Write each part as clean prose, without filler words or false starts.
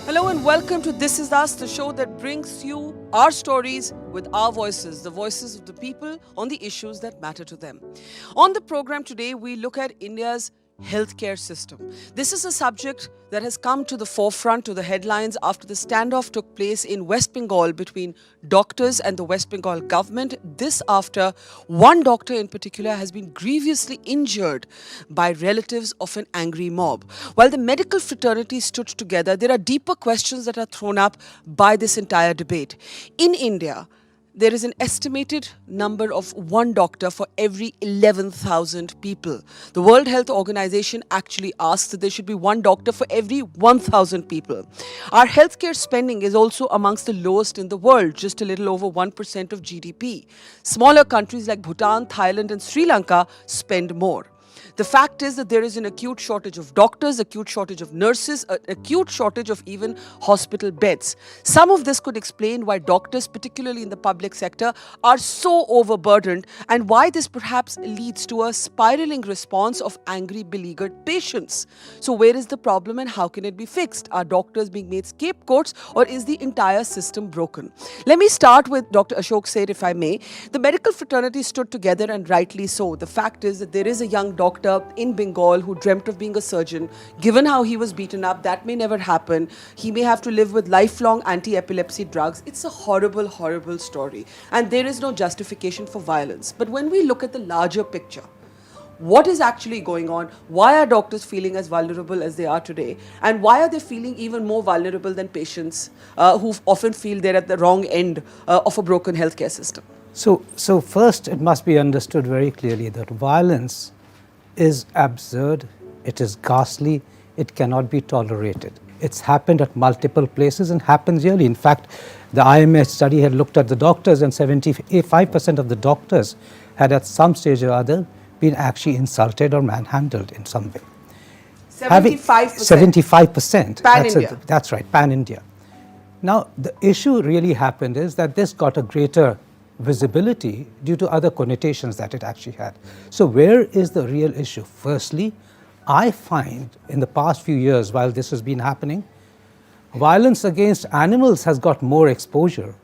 Hello and welcome to This Is Us, the show that brings you our stories with our voices, the voices of the people on the issues that matter to them. On the program today, we look at India's healthcare system. This is a subject that has come to the forefront, to the headlines after the standoff took place in West Bengal between doctors and the West Bengal government. This after one doctor in particular has been grievously injured by relatives of an angry mob. While the medical fraternity stood together, there are deeper questions that are thrown up by this entire debate. In India, there is an estimated number of one doctor for every 11,000 people. The World Health Organization actually asks that there should be one doctor for every 1,000 people. Our healthcare spending is also amongst the lowest in the world, just a little over 1% of GDP. Smaller countries like Bhutan, Thailand and Sri Lanka spend more. The fact is that there is an acute shortage of doctors, acute shortage of nurses, an acute shortage of even hospital beds. Some of this could explain why doctors, particularly in the public sector, are so overburdened and why this perhaps leads to a spiraling response of angry, beleaguered patients. So where is the problem and how can it be fixed? Are doctors being made scapegoats or is the entire system broken? Let me start with Dr. Ashok Seth, if I may. The medical fraternity stood together and rightly so. The fact is that there is a young doctor in Bengal who dreamt of being a surgeon. Given how he was beaten up, that may never happen. He may have to live with lifelong anti-epilepsy drugs. It's a horrible, horrible story. And there is no justification for violence. But when we look at the larger picture, what is actually going on? Why are doctors feeling as vulnerable as they are today? And why are they feeling even more vulnerable than patients who often feel they're at the wrong end of a broken healthcare system? So first, it must be understood very clearly that violence is absurd, it is ghastly, it cannot be tolerated. It's happened at multiple places and happens yearly. In fact, the IMS study had looked at the doctors and 75% of the doctors had at some stage or other been actually insulted or manhandled in some way. 75%? 75%. Pan-India. That's right, pan-India. Now, the issue really happened is that this got a greater visibility due to other connotations that it actually had. So where is the real issue? Firstly, I find in the past few years while this has been happening, violence against animals has got more exposure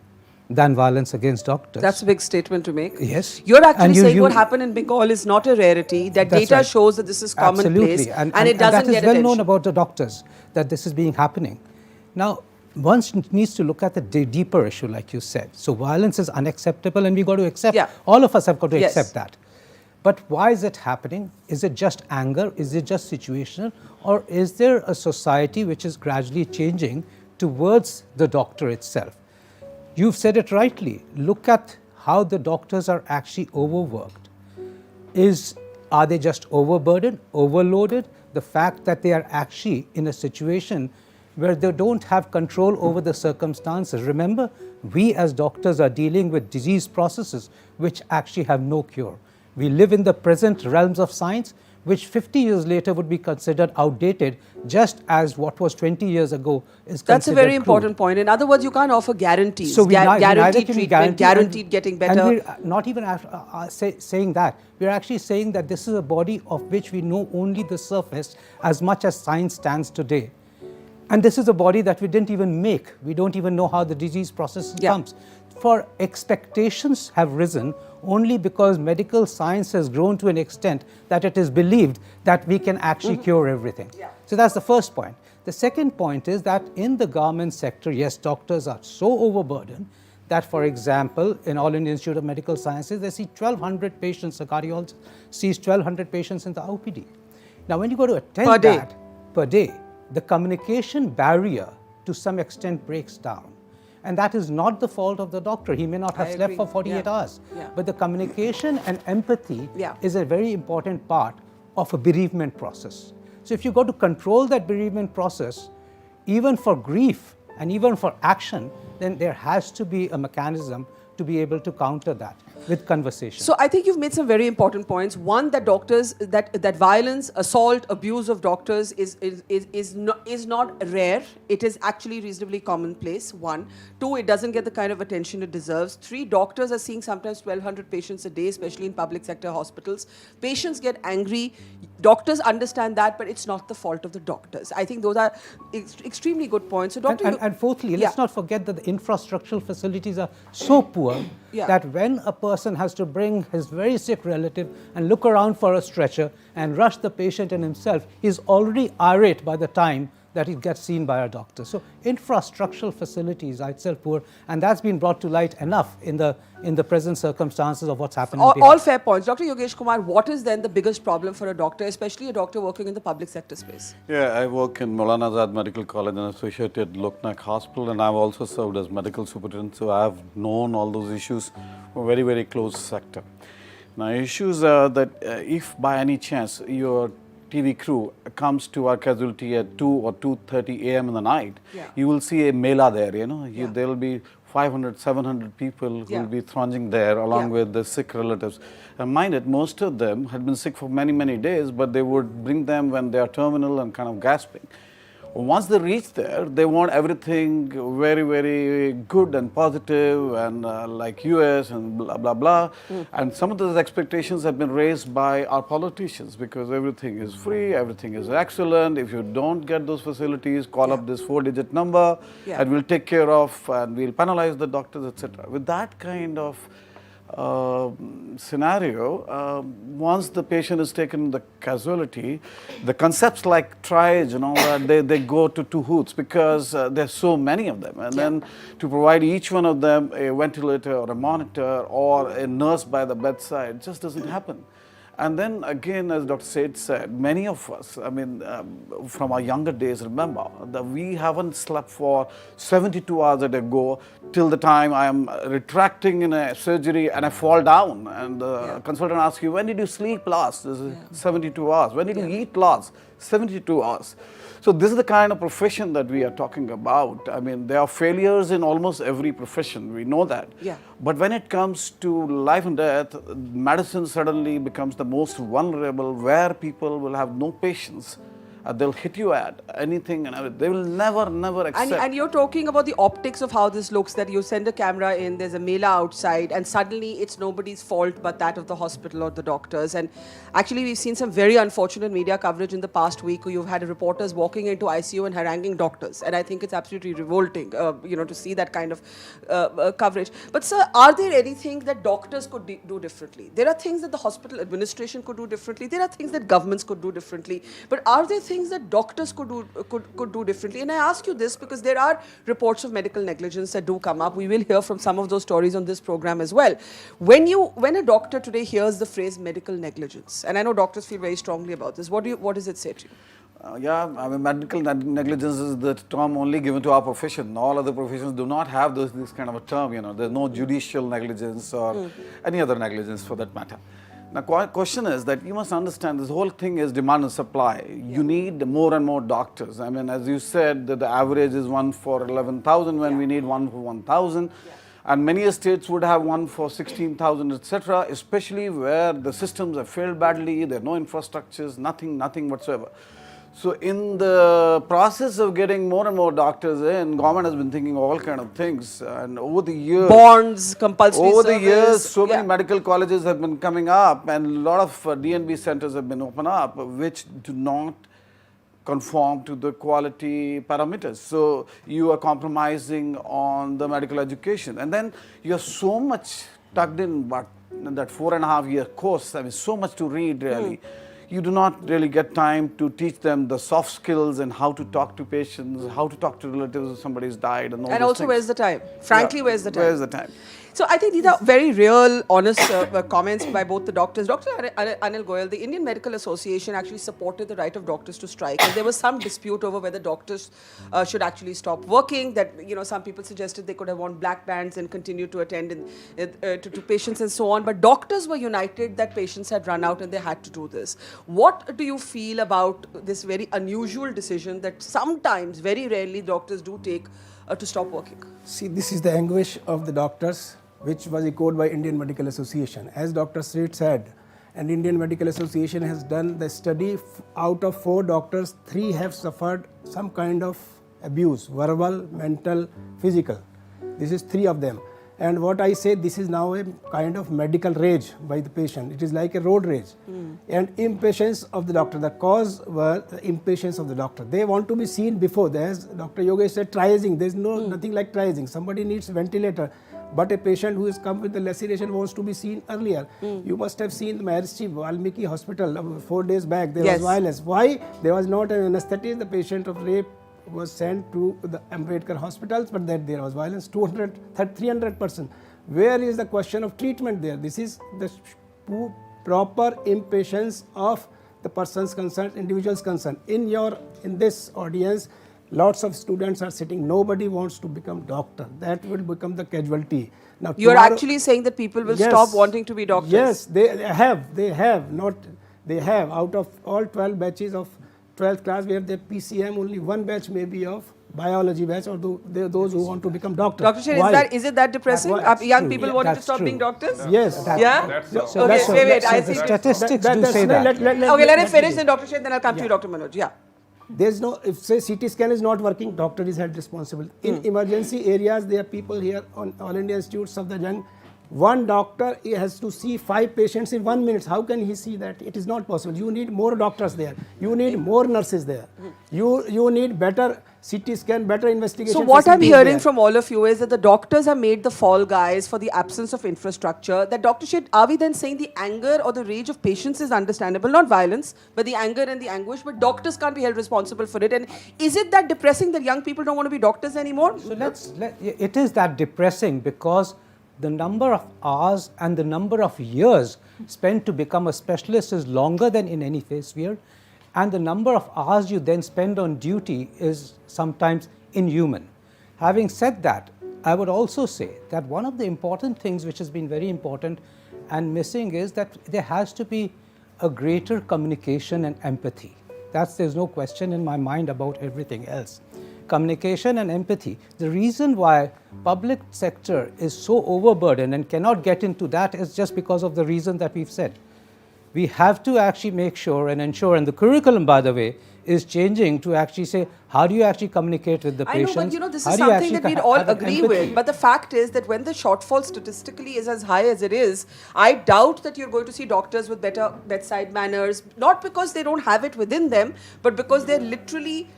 than violence against doctors. That's a big statement to make. Yes. You're actually saying what happened in Bengal is not a rarity, that data right. shows that this is commonplace. Absolutely. And it doesn't get that is well attention. known about the doctors, that this is being happening. Now, one needs to look at the deeper issue, like you said. So violence is unacceptable and we've got to accept, all of us have got to accept that. But why is it happening? Is it just anger? Is it just situational? Or is there a society which is gradually changing towards the doctor itself? You've said it rightly. Look at how the doctors are actually overworked. Are they just overburdened, overloaded? The fact that they are actually in a situation where they don't have control over the circumstances. Remember, we as doctors are dealing with disease processes which actually have no cure. We live in the present realms of science, which 50 years later would be considered outdated, just as what was 20 years ago is considered That's a very crude. important point. In other words, you can't offer guarantees. So guaranteed treatment, guaranteed getting better. And we're not even saying that. We're actually saying that this is a body of which we know only the surface as much as science stands today. And this is a body that we didn't even make. We don't even know how the disease process comes. For expectations have risen only because medical science has grown to an extent that it is believed that we can actually cure everything. So that's the first point. The second point is that in the government sector, yes, doctors are so overburdened that, for example, in All India Institute of Medical Sciences, they see 1,200 patients, a cardiologist sees 1,200 patients in the OPD. Now, when you go to attend per day, the communication barrier to some extent breaks down. And that is not the fault of the doctor. He may not have slept for 48 hours. But the communication and empathy is a very important part of a bereavement process. So if you go to control that bereavement process, even for grief and even for action, then there has to be a mechanism to be able to counter that. with conversation. So I think you've made some very important points. One, that doctors, that violence, assault, abuse of doctors is not rare. It is actually reasonably commonplace. One. Two, it doesn't get the kind of attention it deserves. Three, doctors are seeing sometimes 1,200 patients a day, especially in public sector hospitals. Patients get angry. Doctors understand that, but it's not the fault of the doctors. I think those are extremely good points. So, Doctor, and fourthly, let's not forget that the infrastructural facilities are so poor that when a person has to bring his very sick relative and look around for a stretcher and rush the patient and himself, he's already irate by the time that he gets seen by a doctor. So infrastructural facilities are itself poor, and that's been brought to light enough in the present circumstances of what's happening. All fair points. Dr. Yogesh Kumar, what is then the biggest problem for a doctor, especially a doctor working in the public sector space? Yeah, I work in Maulana Azad Medical College and associated Loknaik Hospital, and I've also served as medical superintendent, so I've known all those issues from a very, very close sector. Now, issues are that if by any chance your TV crew comes to our casualty at 2 or 2:30 a.m. in the night, you will see a mela there, there will be 500, 700 people who will be thronging there along with the sick relatives. And mind it, most of them had been sick for many, many days, but they would bring them when they are terminal and kind of gasping. Once they reach there, they want everything very, very good and positive and like US and blah, blah, blah. And some of those expectations have been raised by our politicians because everything is free, everything is excellent. If you don't get those facilities, call up this 4-digit number and we'll take care of and we'll penalize the doctors, etc. With that kind of scenario, once the patient is taken the casualty, the concepts like triage and all that, they go to two hoots because there's so many of them. And then to provide each one of them a ventilator or a monitor or a nurse by the bedside just doesn't happen. And then again, as Dr. Seth said, many of us, I mean, from our younger days, remember that we haven't slept for 72 hours at a go till the time I am retracting in a surgery and I fall down. And the consultant asks you, when did you sleep last? This is 72 hours. When did you eat last? 72 hours. So this is the kind of profession that we are talking about. I mean, there are failures in almost every profession. We know that. But when it comes to life and death, medicine suddenly becomes the most vulnerable, where people will have no patience. They'll hit you at anything and everything. They will never accept. And you're talking about the optics of how this looks, that you send a camera in, there's a mela outside, and suddenly it's nobody's fault but that of the hospital or the doctors. And actually, we've seen some very unfortunate media coverage in the past week where you've had reporters walking into ICU and haranguing doctors. And I think it's absolutely revolting, to see that kind of coverage. But sir, are there anything that doctors could do differently? There are things that the hospital administration could do differently. There are things that governments could do differently. But are there things that doctors could do differently? And I ask you this because there are reports of medical negligence that do come up. We will hear from some of those stories on this program as well. When a doctor today hears the phrase medical negligence, and I know doctors feel very strongly about this, what does it say to you? I mean, medical negligence is the term only given to our profession. All other professions do not have this kind of a term. There's no judicial negligence or any other negligence for that matter. Now, question is that you must understand this whole thing is demand and supply. You need more and more doctors. I mean, as you said, that the average is 1 for 11,000 when we need 1 for 1,000. And many states would have 1 for 16,000, etc., especially where the systems have failed badly, there are no infrastructures, nothing whatsoever. So in the process of getting more and more doctors in, government has been thinking all kind of things, and over the years, bonds, compulsory over service, the years, so many medical colleges have been coming up, and a lot of D&B centers have been opened up, which do not conform to the quality parameters. So you are compromising on the medical education, and then you are so much tucked in, but that 4.5-year course, I mean, so much to read really. You do not really get time to teach them the soft skills and how to talk to patients, how to talk to relatives if somebody's died, and all and those also things. Where's the time? Frankly, where's the time? Where's the time? So I think these are very real, honest comments by both the doctors. Dr. Anil Goyal, the Indian Medical Association actually supported the right of doctors to strike. And there was some dispute over whether doctors should actually stop working. That, some people suggested they could have worn black bands and continue to attend to patients and so on. But doctors were united that patients had run out and they had to do this. What do you feel about this very unusual decision that sometimes, very rarely, doctors do take to stop working? See, this is the anguish of the doctors which was echoed by Indian Medical Association. As Dr. Seth said, and Indian Medical Association has done the study, out of 4 doctors, 3 have suffered some kind of abuse, verbal, mental, physical. This is 3 of them. And what I say, this is now a kind of medical rage by the patient. It is like a road rage. And impatience of the doctor. The cause was the impatience of the doctor. They want to be seen before. As Dr. Yogesh said, triaging. There is nothing like triaging. Somebody needs ventilator, but a patient who has come with the laceration wants to be seen earlier. You must have seen the Maharishi Valmiki Hospital 4 days back. There was violence. Why? There was not an anesthetic. The patient of rape was sent to the Ambedkar hospitals, but that there was violence, 300%. Where is the question of treatment there? This is the proper impatience of the persons concerned, individuals concerned. In this audience, lots of students are sitting. Nobody wants to become doctor. That will become the casualty. Now, You're actually saying that people will stop wanting to be doctors. Yes, they have. Out of all 12 batches of 12th class, where the PCM, only 1 batch may be of biology batch, or those who want to become doctors. Dr. Shiv, is it that depressing? Young people wanting to stop being doctors? Yes. Wait, I see. Statistics do say that. Okay, let it finish, then Dr. Shiv, then I'll come to you, Dr. Manoj. Yeah. There's no, if say CT scan is not working, doctor is held responsible. In emergency areas, there are people here on All India Institutes of the Young. One doctor has to see 5 patients in 1 minute. How can he see that? It is not possible. You need more doctors there. You need more nurses there. You need better CT scan, better investigation. So what I'm hearing from all of you is that the doctors are made the fall guys for the absence of infrastructure. That Dr. Shed, are we then saying the anger or the rage of patients is understandable, not violence, but the anger and the anguish, but doctors can't be held responsible for it? And is it that depressing that young people don't want to be doctors anymore? So it is that depressing because the number of hours and the number of years spent to become a specialist is longer than in any sphere, and the number of hours you then spend on duty is sometimes inhuman. Having said that, I would also say that one of the important things which has been very important and missing is that there has to be a greater communication and empathy. There's no question in my mind about everything else. Communication and empathy. The reason why public sector is so overburdened and cannot get into that is just because of the reason that we've said. We have to actually make sure and ensure, and the curriculum, by the way, is changing to actually say, how do you actually communicate with the patients? I know, but this is something that we'd all agree with. But the fact is that when the shortfall statistically is as high as it is, I doubt that you're going to see doctors with better bedside manners, not because they don't have it within them, but because they're literally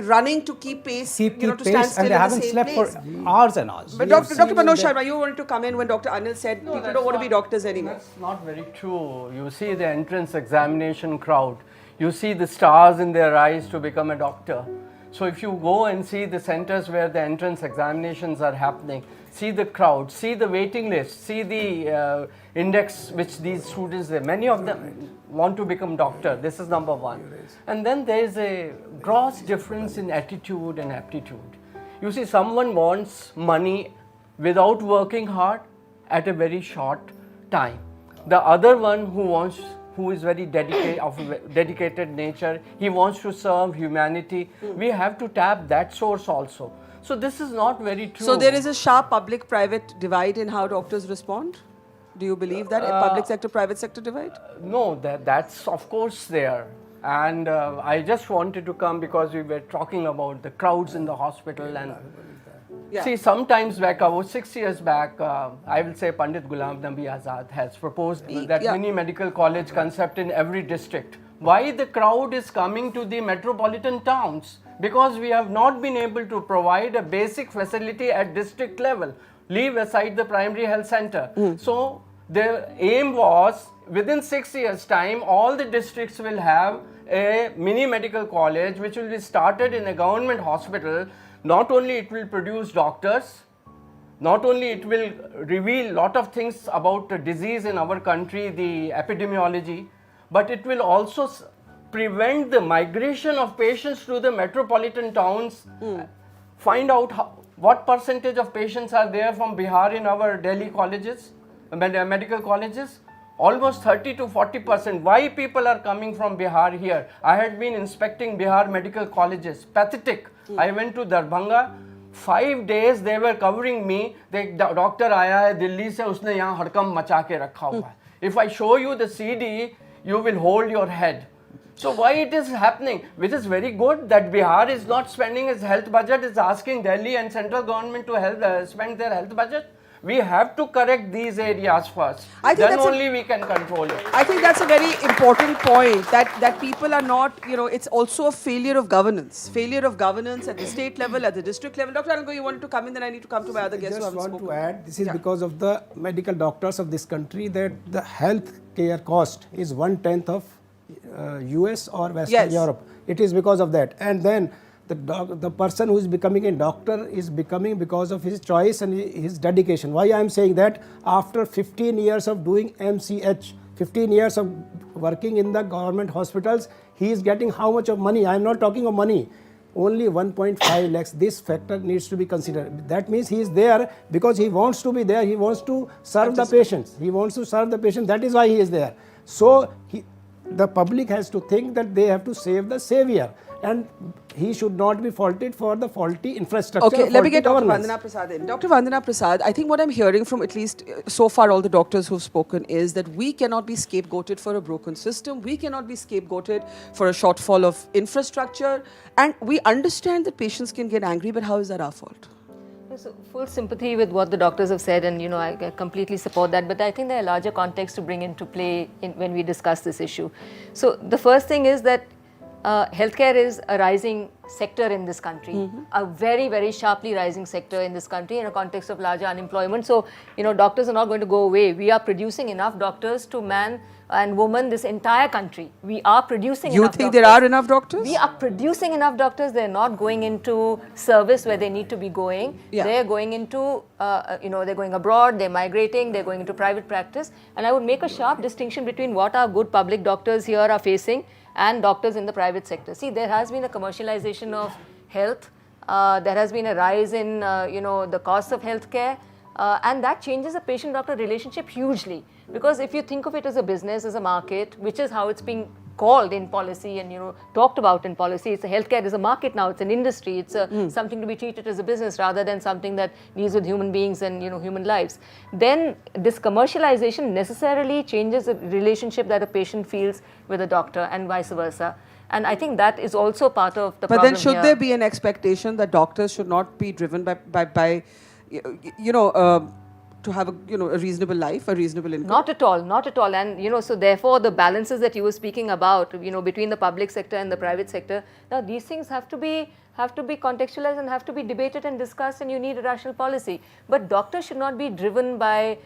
running to keep pace, to stand still and they in haven't the same slept place. for hours and hours. But Dr. Manoj Sharma, you wanted to come in when Dr. Anil said people don't want to be doctors anymore. That's not very true. You see the entrance examination crowd. You see the stars in their eyes to become a doctor. So if you go and see the centers where the entrance examinations are happening, see the crowd, see the waiting list, see the index which these students, many of them want to become doctor. This is number one. And then there is a gross difference in attitude and aptitude. You see, someone wants money without working hard at a very short time. The other one who is very dedicated nature, he wants to serve humanity. We have to tap that source also. So this is not very true. So there is a sharp public-private divide in how doctors respond? Do you believe that, a public sector, private sector divide? No, that's of course there. And I just wanted to come because we were talking about the crowds in the hospital. And see, sometimes back, about 6 years back, I will say Pandit Ghulam Nabi Azad has proposed that mini medical college concept in every district. Why the crowd is coming to the metropolitan towns? Because we have not been able to provide a basic facility at district level. Leave aside the primary health center. So the aim was, within 6 years' time, all the districts will have a mini medical college which will be started in a government hospital. Not only it will produce doctors, not only it will reveal lot of things about the disease in our country, the epidemiology, but it will also prevent the migration of patients to the metropolitan towns. Find out what percentage of patients are there from Bihar in our Delhi colleges, medical colleges. Almost 30 to 40%. Why people are coming from Bihar here? I had been inspecting Bihar medical colleges. Pathetic. I went to Darbhanga. 5 days they were covering me. The doctor आया है दिल्ली से, उसने यहाँ हड़कंप मचा के रखा हुआ है. If I show you the CD, you will hold your head. So why it is happening? Which is very good that Bihar is not spending its health budget, is asking Delhi and central government to help spend their health budget. We have to correct these areas first. Then only we can control it. I think that's a very important point, that people are not, it's also a failure of governance. Failure of governance at the state level, at the district level. Dr. Anango, you wanted to come in, then I need to come to my other guests who haven't spoken. I just want to add, this is because of the medical doctors of this country, that the health care cost is 1/10 of US or Western Europe. It is because of that. And then the person who is becoming a doctor is becoming because of his choice and his dedication. Why I am saying that? After 15 years of doing MCH, 15 years of working in the government hospitals, he is getting how much of money? I am not talking of money. Only 1.5 lakhs. This factor needs to be considered. That means he is there because he wants to be there. He wants to serve the patients. He wants to serve the patient. That is why he is there. So the public has to think that they have to save the savior, and he should not be faulted for the faulty infrastructure. Okay, let me get Dr. governance. Vandana Prasad in. Dr. Vandana Prasad, I think what I'm hearing from at least so far all the doctors who've spoken is that we cannot be scapegoated for a broken system. We cannot be scapegoated for a shortfall of infrastructure. And we understand that patients can get angry, but how is that our fault? So full sympathy with what the doctors have said, and I completely support that. But I think there are larger contexts to bring into play when we discuss this issue. So the first thing is that healthcare is a rising sector in this country, a very, very sharply rising sector in this country in a context of larger unemployment. So, doctors are not going to go away. We are producing enough doctors to man and woman this entire country. We are producing enough doctors. You think there are enough doctors? We are producing enough doctors. They're not going into service where they need to be going. Yeah. They're going into, they're going abroad, they're migrating, they're going into private practice. And I would make a sharp distinction between what our good public doctors here are facing and doctors in the private sector. See, there has been a commercialization of health. There has been a rise in, the cost of healthcare. And that changes the patient-doctor relationship hugely. Because if you think of it as a business, as a market, which is how it's being called in policy and talked about in policy, it's a healthcare is a market now, it's an industry, it's something to be treated as a business rather than something that deals with human beings and human lives. Then this commercialization necessarily changes the relationship that a patient feels with a doctor and vice versa. And I think that is also part of the problem. But then should there be an expectation that doctors should not be driven by to have a reasonable life, a reasonable income? Not at all, not at all. And so therefore the balances that you were speaking about, between the public sector and the private sector, now these things have to be contextualized and have to be debated and discussed, and you need a rational policy. But doctors should not be driven by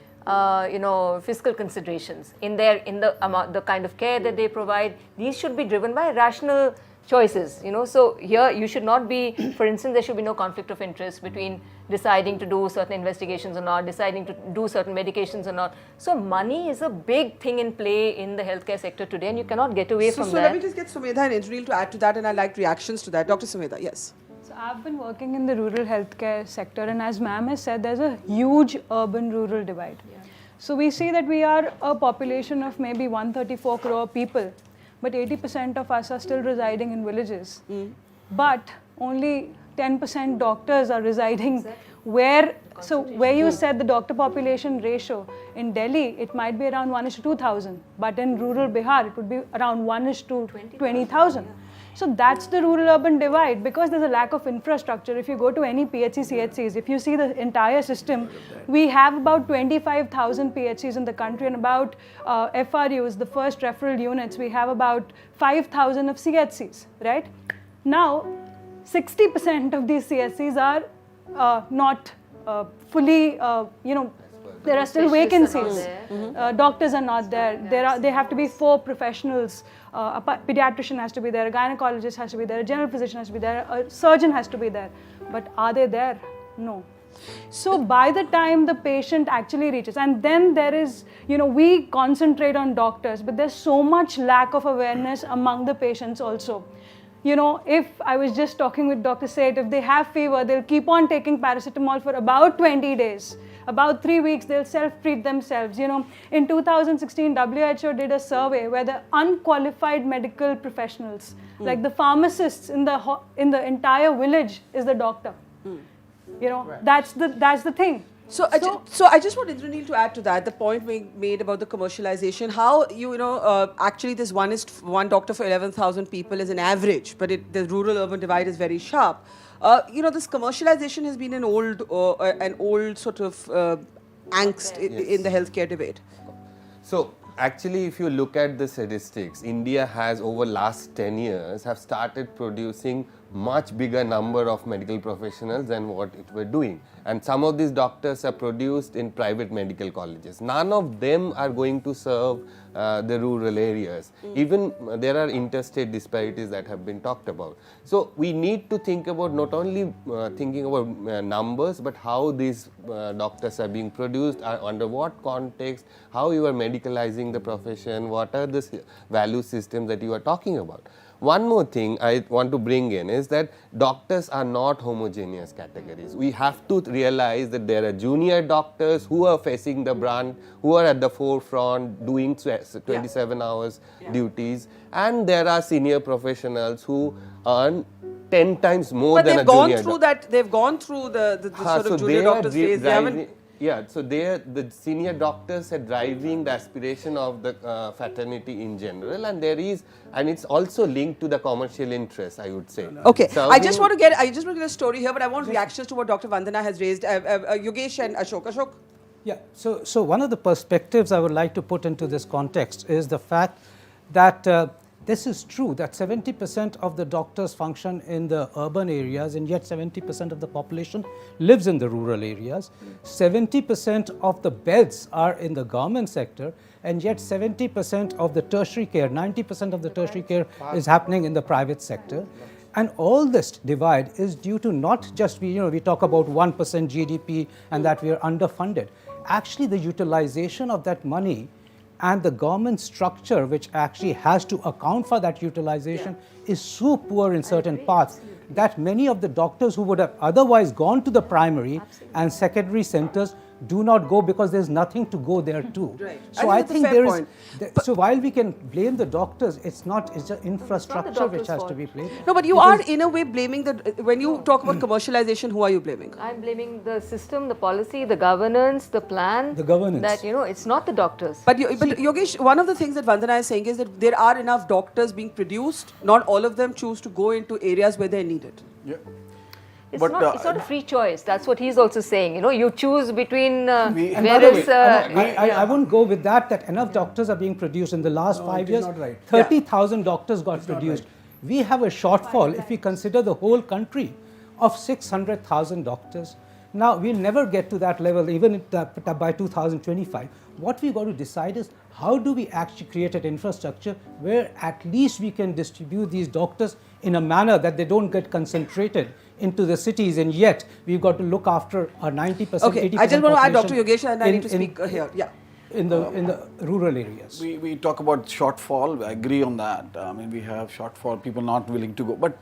fiscal considerations in the kind of care that they provide. These should be driven by rational choices, So here you should not be, for instance, there should be no conflict of interest between deciding to do certain investigations or not, deciding to do certain medications or not. So money is a big thing in play in the healthcare sector today, and you cannot get away from that. So let me just get Sumedha and Indranil to add to that, and I'd like reactions to that. Dr. Sumedha, yes. So I've been working in the rural healthcare sector, and as ma'am has said, there's a huge urban-rural divide. Yeah. So we see that we are a population of maybe 134 crore people, but 80% of us are still residing in villages. But only 10% doctors are residing where you said the doctor population ratio in Delhi, it might be around 1:2,000, but in rural Bihar, it would be around 1:20,000. So that's the rural-urban divide, because there's a lack of infrastructure. If you go to any PHC, CHCs, if you see the entire system, we have about 25,000 PHCs in the country, and about FRUs, the first referral units, we have about 5,000 of CHCs, right? Now, 60% of these CHCs are not fully, there are still vacancies. Doctors are not there. There have to be 4 professionals. A pediatrician has to be there, a gynecologist has to be there, a general physician has to be there, a surgeon has to be there. But are they there? No. So by the time the patient actually reaches, and then there is, we concentrate on doctors, but there's so much lack of awareness among the patients also. If I was just talking with Dr. Seth, if they have fever, they'll keep on taking paracetamol for about 20 days. About 3 weeks, they'll self-treat themselves. In 2016, WHO did a survey where the unqualified medical professionals, like the pharmacists in the entire village, is the doctor. That's the thing. So I just want Indranil to add to that, the point being made about the commercialization, how, actually this one doctor for 11,000 people is an average, but the rural-urban divide is very sharp. This commercialization has been an old sort of angst in the healthcare debate. So actually, if you look at the statistics, India has over last 10 years have started producing much bigger number of medical professionals than what it were doing. And some of these doctors are produced in private medical colleges. None of them are going to serve the rural areas. Even there are interstate disparities that have been talked about. So we need to think about not only thinking about numbers, but how these doctors are being produced, under what context, how you are medicalizing the profession, what are the value systems that you are talking about. One more thing I want to bring in is that doctors are not homogeneous categories. We have to realize that there are junior doctors who are facing the brunt, who are at the forefront doing 27 hours duties, and there are senior professionals who earn 10 times more than a junior doctor. They've gone through the sort of junior doctors phase. They haven't. Yeah, so the senior doctors are driving the aspiration of the fraternity in general, and it's also linked to the commercial interests, I would say. Okay, I just want to get a story here, but I want reactions to what Dr. Vandana has raised. Yogesh and Ashok. Ashok? Yeah, so one of the perspectives I would like to put into this context is the fact that this is true, that 70% of the doctors function in the urban areas, and yet 70% of the population lives in the rural areas. 70% of the beds are in the government sector, and yet 70% of the tertiary care, 90% of the tertiary care is happening in the private sector. And all this divide is due to not just, we talk about 1% GDP and that we are underfunded. Actually, the utilization of that money and the government structure which actually has to account for that utilization is so poor in certain parts that many of the doctors who would have otherwise gone to the primary and secondary centers do not go because there's nothing to go there to. Right. So I think there is. So while we can blame the doctors, it's the infrastructure which has to be blamed. No, but you are in a way blaming when you talk about commercialization, who are you blaming? I'm blaming the system, the policy, the governance, the plan. The governance. That, it's not the doctors. But Yogesh, one of the things that Vandana is saying is that there are enough doctors being produced. Not all of them choose to go into areas where they're needed. Yeah. It's But, not a free choice. That's what he's also saying. You choose between various. I wouldn't go with that enough doctors are being produced. In the last 5 years, 30,000 doctors got produced. We have a shortfall, if we consider the whole country, of 600,000 doctors. Now, we'll never get to that level, even by 2025. What we've got to decide is, how do we actually create an infrastructure where at least we can distribute these doctors in a manner that they don't get concentrated into the cities, and yet we've got to look after a 90%, okay, 80% I just want to add population Dr. Yogesh, and I need to speak here. Yeah. In the rural areas. We talk about shortfall. I agree on that. I mean, we have shortfall, people not willing to go. But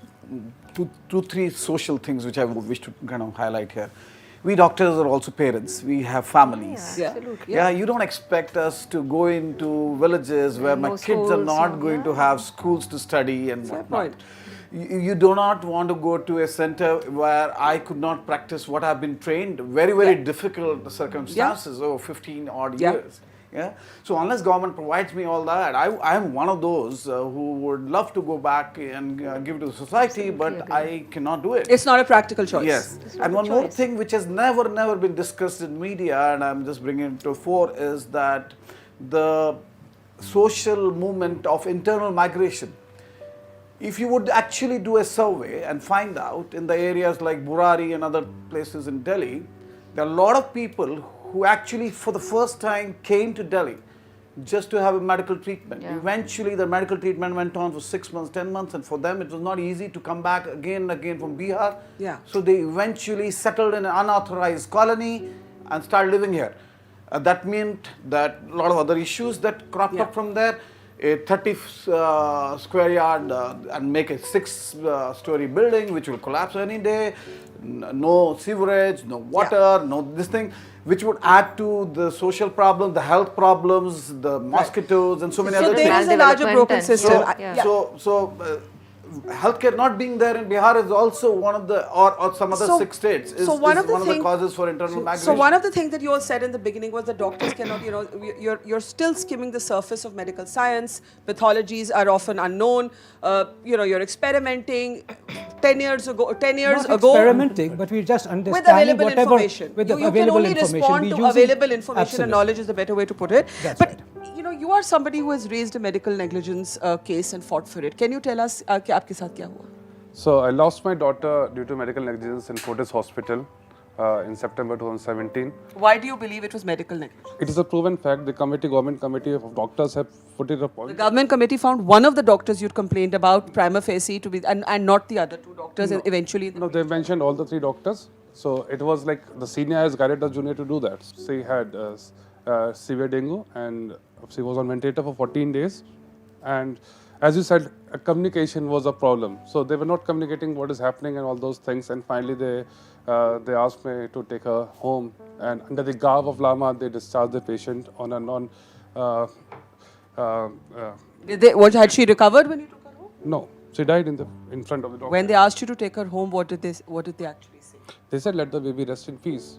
two, three social things which I wish to kind of highlight here. We doctors are also parents. We have families. Yeah. Absolutely. Yeah, you don't expect us to go into villages where my kids are not going to have schools to study and whatnot. point. You do not want to go to a center where I could not practice what I've been trained. Very, very difficult circumstances over 15 odd years. Yeah. So unless government provides me all that, I am one of those who would love to go back and give to society, but I cannot do it. It's not a practical choice. Yes. And one more thing which has never been discussed in media, and I'm just bringing it to fore, is that the social movement of internal migration. If you would actually do a survey and find out in the areas like Burari and other places in Delhi, there are a lot of people who actually for the first time came to Delhi just to have a medical treatment. Yeah. Eventually the medical treatment went on for 6 months, 10 months, and for them it was not easy to come back again and again from Bihar. Yeah. So they eventually settled in an unauthorized colony and started living here. That meant that a lot of other issues that cropped up from there. A 30 square yard and make a 6-story building which will collapse any day, no sewerage, no water, no this thing, which would add to the social problem, the health problems, the mosquitoes and so many other So there things. is a larger broken system. So healthcare not being there in Bihar is also one of the, or some other 6 states, is one of the causes for internal migration. So one of the things that you all said in the beginning was that doctors cannot, you're still skimming the surface of medical science. Pathologies are often unknown. You're experimenting. 10 years ago, experimenting, but we just understanding with available whatever information. with You available can only information. respond to available information, and knowledge is the better way to put it. That's but right. You are somebody who has raised a medical negligence case and fought for it. Can you tell us कि आपके साथ क्या हुआ? So I lost my daughter due to medical negligence in Fortis Hospital in September 2017. Why do you believe it was medical negligence? It is a proven fact. The government committee of doctors have put it up. The government committee found one of the doctors you'd complained about prima facie to be, and not the other 2 doctors. And eventually, No, they mentioned all the 3 doctors. So it was like the senior has guided the junior to do that. She had severe dengue and she was on ventilator for 14 days. And as you said, communication was a problem. So they were not communicating what is happening and all those things. And finally, they asked me to take her home. And under the garb of Lama, they discharged the patient on a non. Had she recovered when you took her home? No, she died in front of the doctor. When they asked you to take her home, what did they actually say? They said, let the baby rest in peace.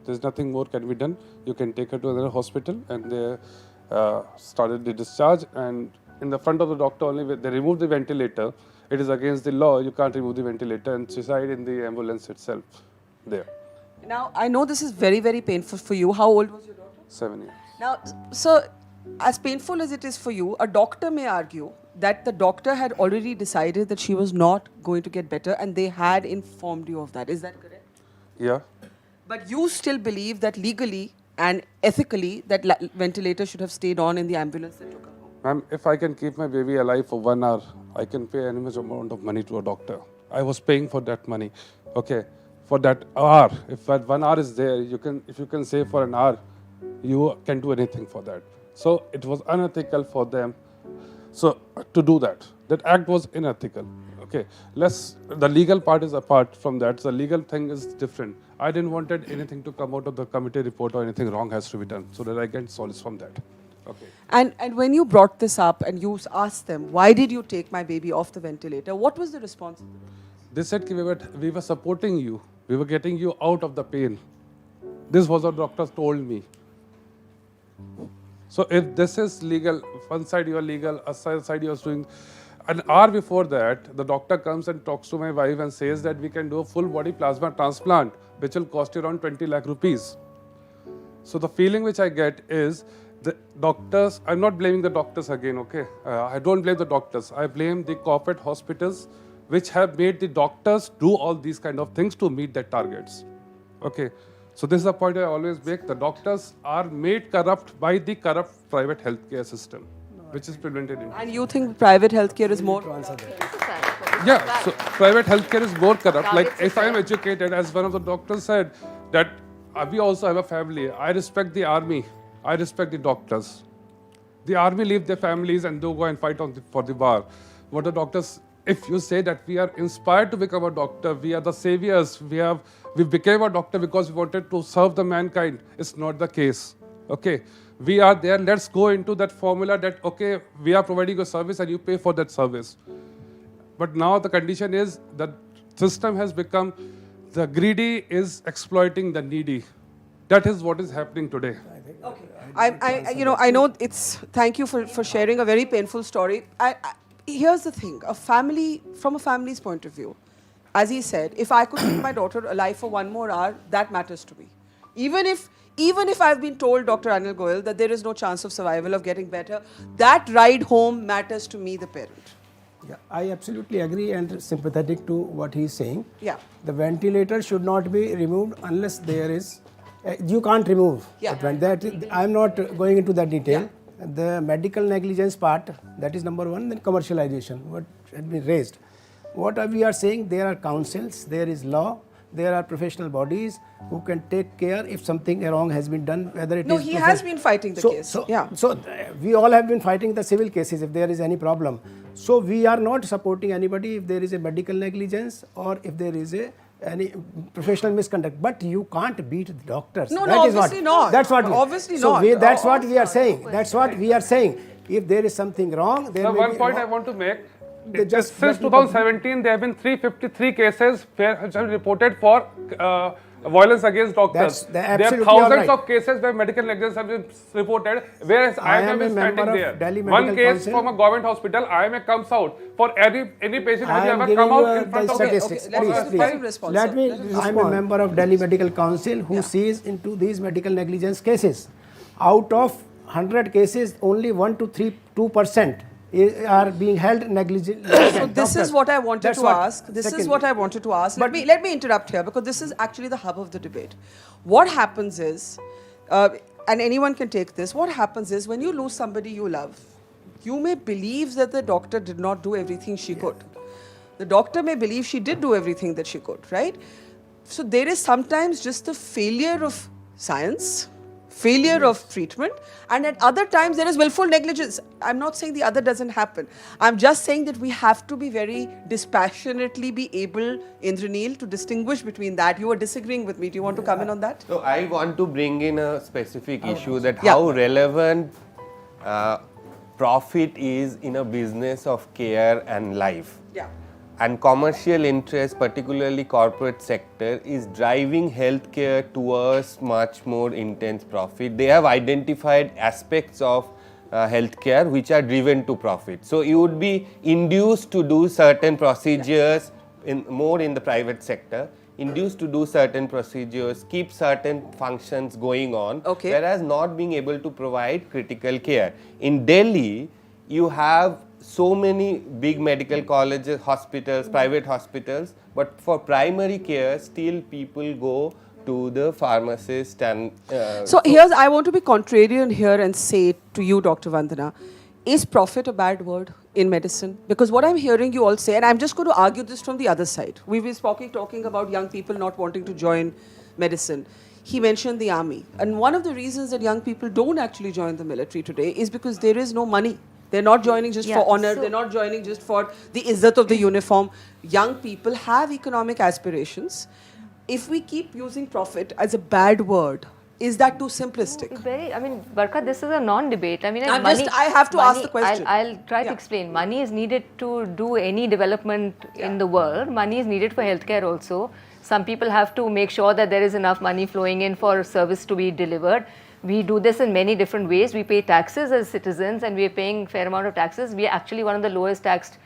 There's nothing more can be done. You can take her to another hospital. And they started the discharge. And in the front of the doctor only, they removed the ventilator. It is against the law. You can't remove the ventilator. And she died in the ambulance itself there. Now, I know this is very, very painful for you. How old was your daughter? 7 years. Now, so as painful as it is for you, a doctor may argue that the doctor had already decided that she was not going to get better and they had informed you of that. Is that correct? Yeah. But you still believe that legally and ethically that ventilator should have stayed on in the ambulance that took her home? Ma'am, if I can keep my baby alive for 1 hour, I can pay any much amount of money to a doctor. I was paying for that money. Okay. For that hour, if that 1 hour is there, if you can save for an hour, you can do anything for that. So it was unethical for them. So to do that act was unethical. Okay, the legal part is apart from that. The legal thing is different. I didn't wanted anything to come out of the committee report or anything wrong has to be done, so that I get solace from that. Okay. And when you brought this up and you asked them, why did you take my baby off the ventilator? What was the response? They said we were supporting you. We were getting you out of the pain. This was what doctors told me. So if this is legal, one side you are legal, other side you are doing. An hour before that, the doctor comes and talks to my wife and says that we can do a full body plasma transplant, which will cost you around 20 lakh rupees. So the feeling which I get is the doctors, I'm not blaming the doctors again, okay? I don't blame the doctors. I blame the corporate hospitals which have made the doctors do all these kind of things to meet their targets. Okay. So this is the point I always make. The doctors are made corrupt by the corrupt private healthcare system, which is prevented in. And you think private healthcare is more? Yeah, so private healthcare is more corrupt. Like if I am educated, as one of the doctors said, that we also have a family. I respect the army. I respect the doctors. The army leave their families and they go and fight for the war. What the doctors, if you say that we are inspired to become a doctor, we are the saviors, we became a doctor because we wanted to serve the mankind. It's not the case. Okay, we are there. Let's go into that formula that okay, we are providing a service and you pay for that service. But now the condition is that system has become the greedy is exploiting the needy. That is what is happening today. Okay. I know it's. Thank you for sharing a very painful story. Here's the thing: from a family's point of view, as he said, if I could keep my daughter alive for 1 more hour, that matters to me. Even if I've been told, Dr. Anil Goyal, that there is no chance of survival, of getting better, that ride home matters to me, the parent. Yeah, I absolutely agree and sympathetic to what he is saying. Yeah. The ventilator should not be removed unless there is. You can't remove. Yeah. I'm not going into that detail. Yeah. The medical negligence part, that is number one. Then commercialization, what had been raised. What we are saying, there are councils, there is law, there are professional bodies who can take care if something wrong has been done, whether it is... No, he has been fighting the case. So we all have been fighting the civil cases if there is any problem. So we are not supporting anybody if there is a medical negligence or if there is any professional misconduct. But you can't beat the doctors. No, obviously not. That's what obviously not. That's what we are saying. No. That's what we are saying. If there is something wrong, then one point I want to make. they just since let me complete. 2017, there have been 353 cases which have been reported for violence against doctors. That's there are absolutely thousands all right. of cases where medical negligence have been reported, whereas I am IMA a is member standing of there. Delhi One Medical case Council. from a government hospital, IMA comes out for any patient I has am ever giving come out you in front the of statistics. Okay, let me- Please. response, Let sir. me. Let him I am a respond. member of Delhi Medical Council who sees into these medical negligence cases. Out of 100 cases, only 1 to 2% are being held negligent. So this is what I wanted to ask. This is what I wanted to ask. Let me interrupt here because this is actually the hub of the debate. What happens is, and anyone can take this, what happens is when you lose somebody you love, you may believe that the doctor did not do everything she could. The doctor may believe she did do everything that she could, right? So there is sometimes just the failure of science, failure of treatment, and at other times there is willful negligence. I'm not saying the other doesn't happen. I'm just saying that we have to be very dispassionately be able, Indraneel, to distinguish between that. You were disagreeing with me. Do you want to come in on that? So I want to bring in a specific issue that Yeah. how relevant profit is in a business of care and life. Yeah. And commercial interest, particularly corporate sector, is driving healthcare towards much more intense profit. They have identified aspects of healthcare which are driven to profit. So you would be induced to do certain procedures more in the private sector, induced to do certain procedures, keep certain functions going on, Okay. whereas not being able to provide critical care. In Delhi, you have so many big medical colleges, hospitals, private hospitals, but for primary care, still people go to the pharmacist and... So here's, I want to be contrarian here and say to you, Dr. Vandana, is profit a bad word in medicine? Because what I'm hearing you all say, and I'm just going to argue this from the other side. We've been talking about young people not wanting to join medicine. He mentioned the army. And one of the reasons that young people don't actually join the military today is because there is no money. They're not joining just for honor. They're not joining just for the izzat of the uniform. Young people have economic aspirations. If we keep using profit as a bad word, is that too simplistic? I mean, Barka, this is a non-debate. I mean, I have to ask the question. I'll try to explain. Money is needed to do any development in the world. Money is needed for healthcare also. Some people have to make sure that there is enough money flowing in for service to be delivered. We do this in many different ways. We pay taxes as citizens, and we are paying fair amount of taxes. We are actually one of the lowest taxed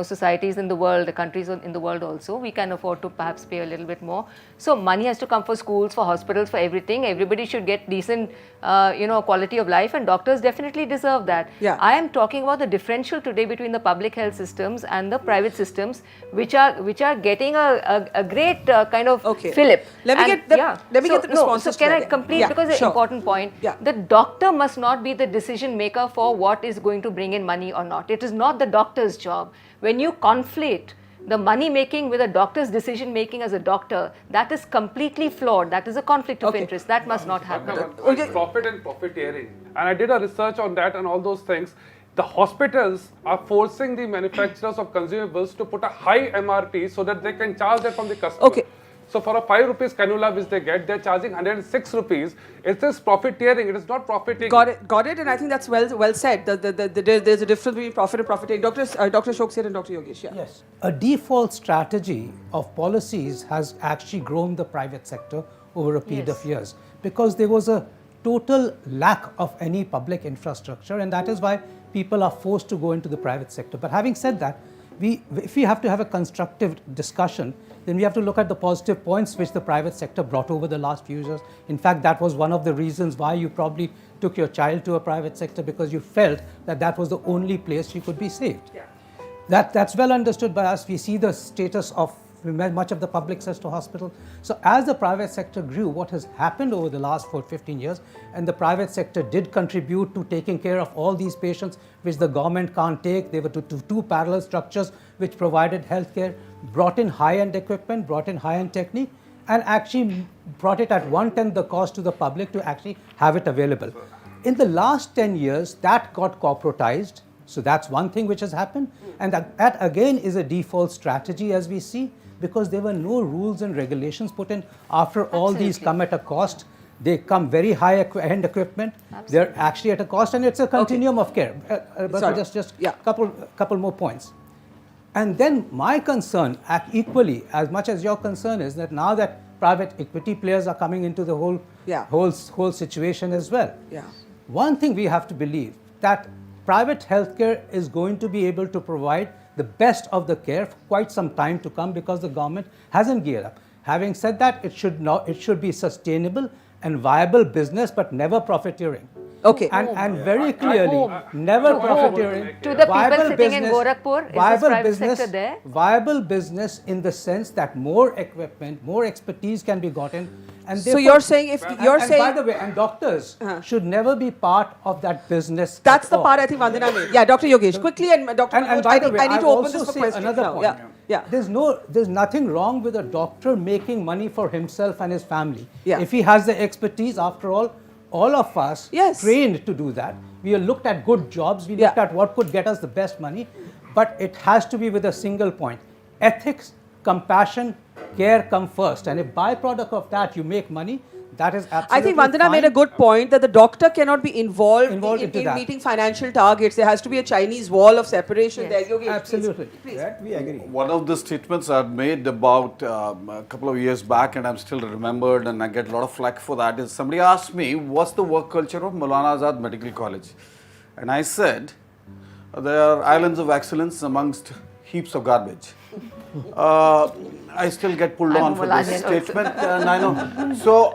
societies in the world, the countries in the world also. We can afford to perhaps pay a little bit more. So money has to come for schools, for hospitals, for everything. Everybody should get decent, quality of life, and doctors definitely deserve that. Yeah. I am talking about the differential today between the public health systems and the private systems, which are getting a great kind of fillip. Let me get the responses. So can I together. complete? Yeah, Because it's sure. an important point. Yeah. The doctor must not be the decision maker for what is going to bring in money or not. It is not the doctor's job. When you conflate the money making with a doctor's decision making as a doctor, that is completely flawed. That is a conflict of interest. That must not happen. Profit and profiteering. And I did a research on that and all those things. The hospitals are forcing the manufacturers of consumables to put a high MRP so that they can charge that from the customer. Okay. So for a 5 rupees cannula which they get, they're charging 106 rupees. It is profiteering. It is not profiting. Got it. And I think that's well said. There's a difference between profit and profiteering. Dr. Ashok Seth and Dr. Yogesh. Yeah. Yes. A default strategy of policies has actually grown the private sector over a period of years because there was a total lack of any public infrastructure, and that is why people are forced to go into the private sector. But having said that, if we have to have a constructive discussion, then we have to look at the positive points which the private sector brought over the last few years. In fact, that was one of the reasons why you probably took your child to a private sector, because you felt that that was the only place she could be saved. Yeah. That's well understood by us. We see the status of much of the public sector hospital. So as the private sector grew, what has happened over the last 15 years, and the private sector did contribute to taking care of all these patients which the government can't take. They were two parallel structures which provided healthcare, brought in high-end equipment, brought in high-end technique, and actually brought it at 1/10 the cost to the public to actually have it available. In the last 10 years, that got corporatized. So that's one thing which has happened, and that again is a default strategy as we see, because there were no rules and regulations put in. After all these come at a cost, they come very high-end equipment. They're actually at a cost, and it's a continuum of care. But just couple more points. And then my concern, equally as much as your concern, is that now that private equity players are coming into the whole situation as well. Yeah. One thing we have to believe, that private healthcare is going to be able to provide the best of the care for quite some time to come, because the government hasn't geared up. Having said that, it should be sustainable and viable business, but never profiteering. Okay. And very clearly, never profiteering. To the people sitting in Gorakhpur, is this private sector there? Viable business in the sense that more equipment, more expertise can be gotten. And So you're saying if you're saying, by the way, and doctors should never be part of that business. that's at the all. part I think Vandana made. Yeah, Dr. Yogesh, quickly, and Dr. And Manoj, by the way, I need I'll to open also this for say questions another now. point. Yeah. There's nothing wrong with a doctor making money for himself and his family. Yeah. If he has the expertise, after all of us Yes. trained to do that. We looked at good jobs. We looked at what could get us the best money, but it has to be with a single point: ethics, compassion, care come first. And if byproduct of that you make money, that is absolutely I think Vandana fine. made a good point that the doctor cannot be involved into in that. meeting financial targets. There has to be a Chinese wall of separation there. Yogesh, Absolutely. Please. That we agree. One of the statements I've made about a couple of years back, and I'm still remembered, and I get a lot of flack for that, is somebody asked me, what's the work culture of Maulana Azad Medical College? And I said, there are islands of excellence amongst heaps of garbage. I still get pulled on for this statement, and I know. So,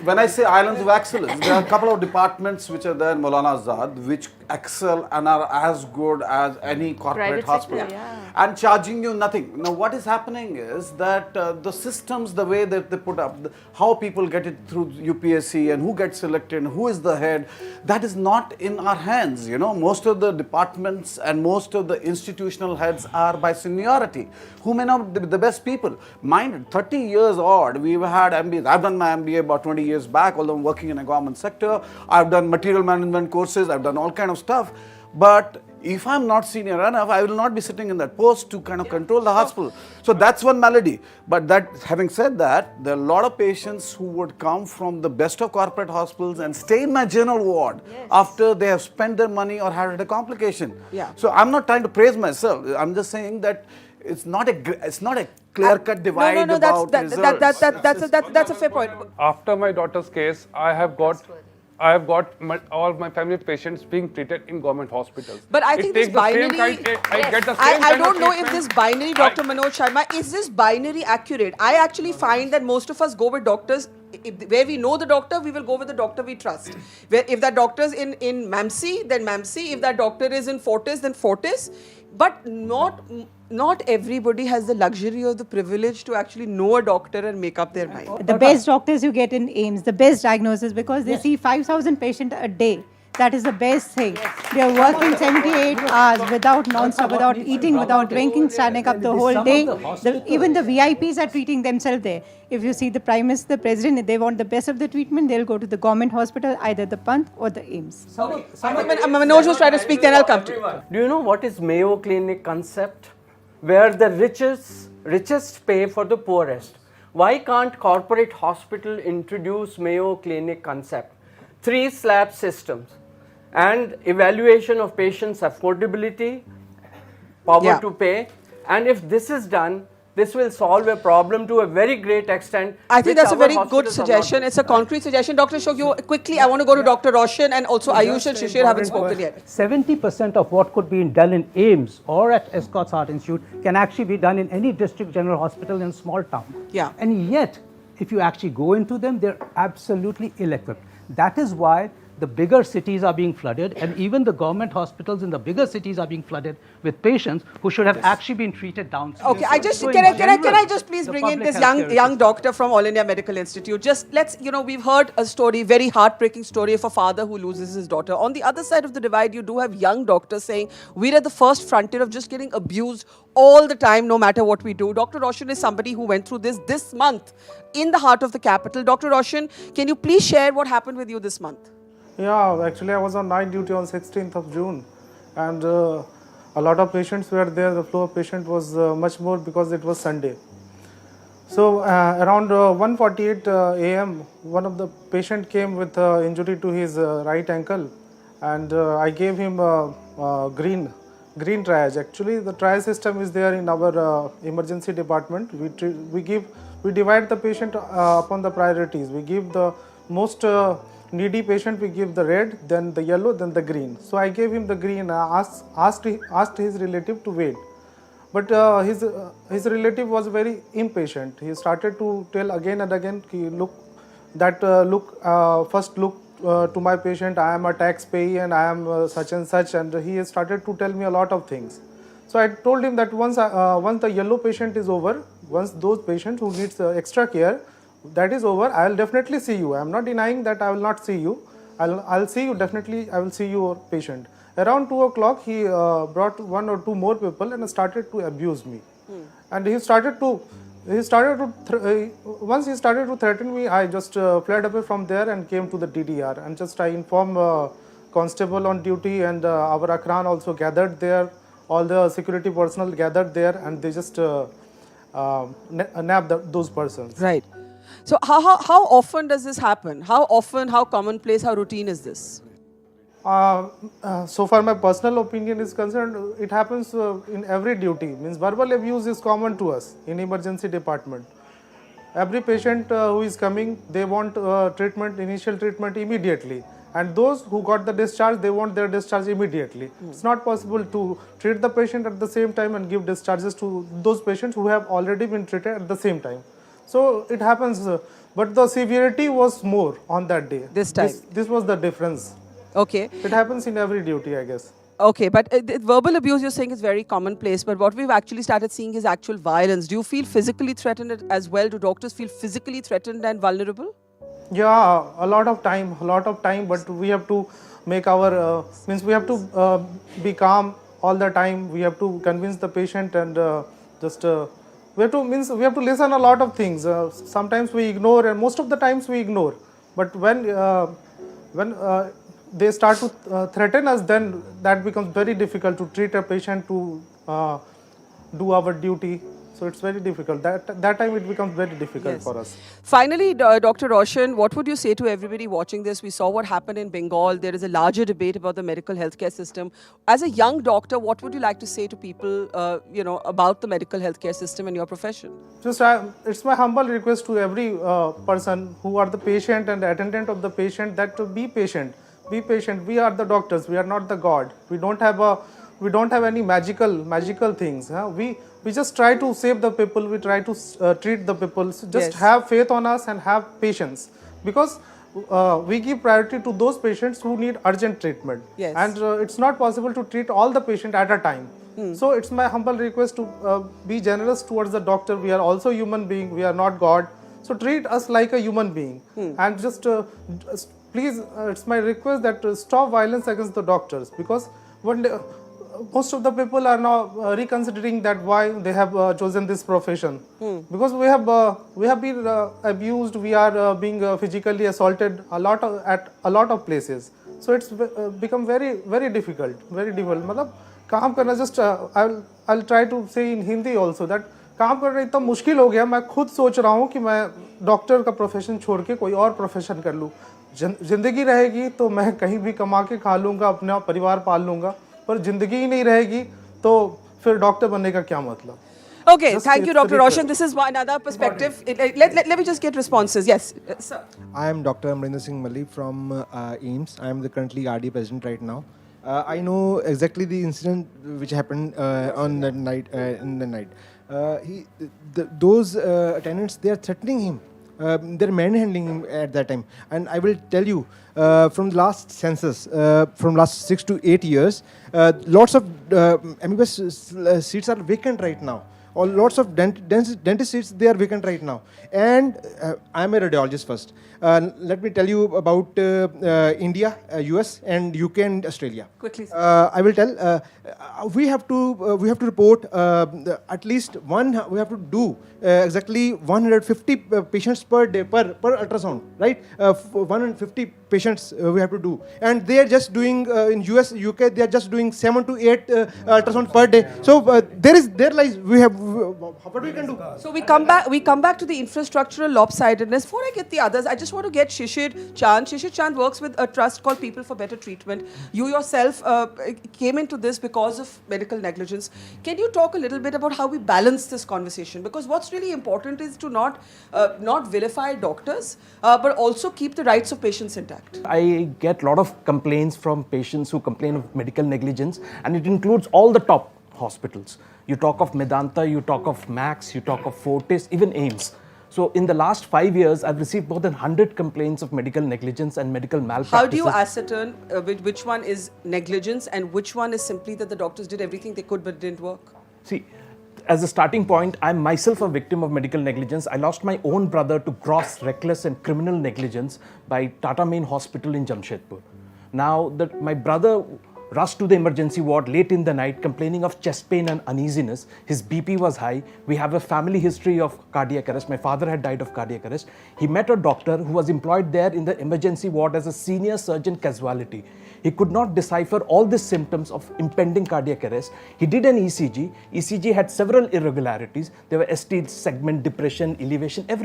when I say islands of excellence, there are a couple of departments which are there in Maulana Azad which excel and are as good as any corporate Private sector, hospital, yeah. and charging you nothing. Now, what is happening is that the systems, the way that they put up, how people get it through UPSC and who gets selected and who is the head, that is not in our hands. You know, most of the departments and most of the institutional heads are by seniority, who may not be the best people. Mind, 30 years odd, we've had MBAs. I've done my MBA about 20 years back, although I'm working in a government sector. I've done material management courses, I've done all kind of stuff. But if I'm not senior enough, I will not be sitting in that post to kind of control the hospital. So that's one malady. But that, having said that, there are a lot of patients who would come from the best of corporate hospitals and stay in my general ward after they have spent their money or had a complication. Yeah. So I'm not trying to praise myself. I'm just saying that it's not a clear-cut divide about results. That's a fair point. After my daughter's case, I have got all my family patients being treated in government hospitals. But I think this binary, I get the same I kind don't of know if treatment. this binary, Dr. Manoj Sharma, is this binary accurate? I actually find that most of us go with doctors, where we know the doctor, we will go with the doctor we trust. Where if that doctor is in MAMC, then MAMC. If that doctor is in Fortis, then Fortis. But not everybody has the luxury or the privilege to actually know a doctor and make up their mind. The best doctors you get in AIMS, the best diagnosis, because they see 5,000 patients a day. That is the best thing. They are working 78 hours without non-stop, without eating, without drinking, standing up the whole day. Even the VIPs are treating themselves there. If you see the Prime Minister, the President, if they want the best of the treatment, they'll go to the government hospital, either the Panth or the AIMS. Manoj was trying to speak, then I'll come to you. Do you know what is Mayo Clinic concept? Where the richest pay for the poorest. Why can't corporate hospital introduce Mayo Clinic concept? 3 slab systems and evaluation of patients' affordability, power to pay, and if this is done, this will solve a problem to a very great extent. I think that's a very good hospitals are not suggestion. It's a concrete suggestion. Dr. Ashok, you quickly, I want to go to Dr. Roshan and also Ayush and Shishir haven't spoken yet. 70% of what could be done in AIMS or at Escorts Heart Institute can actually be done in any district general hospital in a small town. Yeah. And yet, if you actually go into them, they're absolutely ill-equipped. That is why the bigger cities are being flooded, and even the government hospitals in the bigger cities are being flooded with patients who should have actually been treated downstairs. Okay, So in can I general, just please the bring in public this healthcare young system. doctor from All India Medical Institute. Just let's, we've heard a story, very heartbreaking story of a father who loses his daughter. On the other side of the divide, you do have young doctors saying we're at the first frontier of just getting abused all the time, no matter what we do. Dr. Roshan is somebody who went through this month in the heart of the capital. Dr. Roshan, can you please share what happened with you this month? Yeah, actually I was on night duty on 16th of June, and a lot of patients were there. The flow of patient was much more because it was Sunday. So around 1:48 a.m. one of the patient came with injury to his right ankle, and I gave him green green triage. Actually, the triage system is there in our emergency department. We divide the patient upon the priorities. We give the most needy patient, we give the red, then the yellow, then the green. So I gave him the green. I asked his relative to wait. But his relative was very impatient. He started to tell again and again, first look to my patient, I am a taxpayer and I am such and such, and he started to tell me a lot of things. So I told him that once the yellow patient is over, once those patients who needs extra care, that is over, I will definitely see you. I am not denying that I will not see you. I'll see you definitely. I will see your patient. Around 2 o'clock, he brought 1 or 2 more people and started to abuse me. And once he started to threaten me, I just fled away from there and came to the DDR. And just I informed constable on duty, and our Akran also gathered there. All the security personnel gathered there, and they just nabbed those persons. Right. So how often does this happen? How often, how commonplace, how routine is this? So far my personal opinion is concerned, it happens in every duty. Means verbal abuse is common to us in emergency department. Every patient who is coming, they want treatment, initial treatment immediately. And those who got the discharge, they want their discharge immediately. It's not possible to treat the patient at the same time and give discharges to those patients who have already been treated at the same time. So it happens, but the severity was more on that day. This time. This was the difference. Okay. It happens in every duty, I guess. Okay, but verbal abuse you're saying is very commonplace, but what we've actually started seeing is actual violence. Do you feel physically threatened as well? Do doctors feel physically threatened and vulnerable? Yeah, a lot of time, but we have to make our, we have to be calm all the time. We have to convince the patient and we have to listen a lot of things. Sometimes we ignore, and most of the times we ignore. But when they start to threaten us, then that becomes very difficult to treat a patient, to do our duty. So it's very difficult. That time it becomes very difficult for us. Finally, Dr. Roshan, what would you say to everybody watching this? We saw what happened in Bengal. There is a larger debate about the medical healthcare system. As a young doctor, what would you like to say to people, about the medical healthcare system and your profession? It's my humble request to every person who are the patient and the attendant of the patient, that to be patient. Be patient. We are the doctors. We are not the God. We don't have any magical things. We just try to save the people. We try to treat the people. So just have faith on us and have patience, because we give priority to those patients who need urgent treatment. Yes. And it's not possible to treat all the patients at a time. So it's my humble request to be generous towards the doctor. We are also human beings. We are not God. So treat us like a human being. And just please, it's my request that stop violence against the doctors, because one day, most of the people are now reconsidering that why they have chosen this profession. Because we have been abused, we are being physically assaulted at a lot of places. So it's become very, very difficult. Very difficult. मतलब काम करना just I'll try to say in Hindi also that काम करना इतना मुश्किल हो गया, मैं खुद सोच रहा हूँ कि मैं डॉक्टर का प्रोफेशन छोड़ के कोई और प्रोफेशन कर लूँ. जिंदगी रहेगी तो मैं कहीं भी कमा के खा लूँगा, अपना परिवार पाल लूँगा, पर जिंदगी ही नहीं रहेगी तो फिर डॉक्टर बनने का क्या मतलब. Okay, thank you, Dr. Roshan. This is another perspective. Let me just get responses. Yes, sir. I am Dr. Amrinder Singh Malli from AIMS. I am the currently RD president right now. I know exactly the incident which happened on that night. In the night, those attendants, they are threatening him. They're manhandling him at that time. And I will tell you, from the last census, from last 6 to 8 years, lots of MBBS seats are vacant right now. Or lots of dentist seats, they are vacant right now. And I'm a radiologist first. Let me tell you about India, US, and UK and Australia. Quickly. I will tell. We have to report at least one. We have to do exactly 150 patients per day per ultrasound, right? 150 patients we have to do, and they are just doing in US, UK, they are just doing 7 to 8 ultrasound per day. So there lies what we can do. So we come back to the infrastructural lopsidedness. Before I get the others, I just want to get Shishir Chand. Shishir Chand works with a trust called People for Better Treatment. You yourself came into this because of medical negligence. Can you talk a little bit about how we balance this conversation? Because what's really important is to not vilify doctors, but also keep the rights of patients intact. I get a lot of complaints from patients who complain of medical negligence, and it includes all the top hospitals. You talk of Medanta, you talk of Max, you talk of Fortis, even AIMS. So in the last 5 years, I've received more than 100 complaints of medical negligence and medical malpractice. How do you ascertain which one is negligence and which one is simply that the doctors did everything they could but didn't work? See, as a starting point, I'm myself a victim of medical negligence. I lost my own brother to gross, reckless and criminal negligence by Tata Main Hospital in Jamshedpur. Now, my brother rushed to the emergency ward late in the night complaining of chest pain and uneasiness. His BP was high. We have a family history of cardiac arrest. My father had died of cardiac arrest. He met a doctor who was employed there in the emergency ward as a senior surgeon casualty. He could not decipher all the symptoms of impending cardiac arrest. He did an ECG. ECG had several irregularities. There were ST segment, depression, elevation, there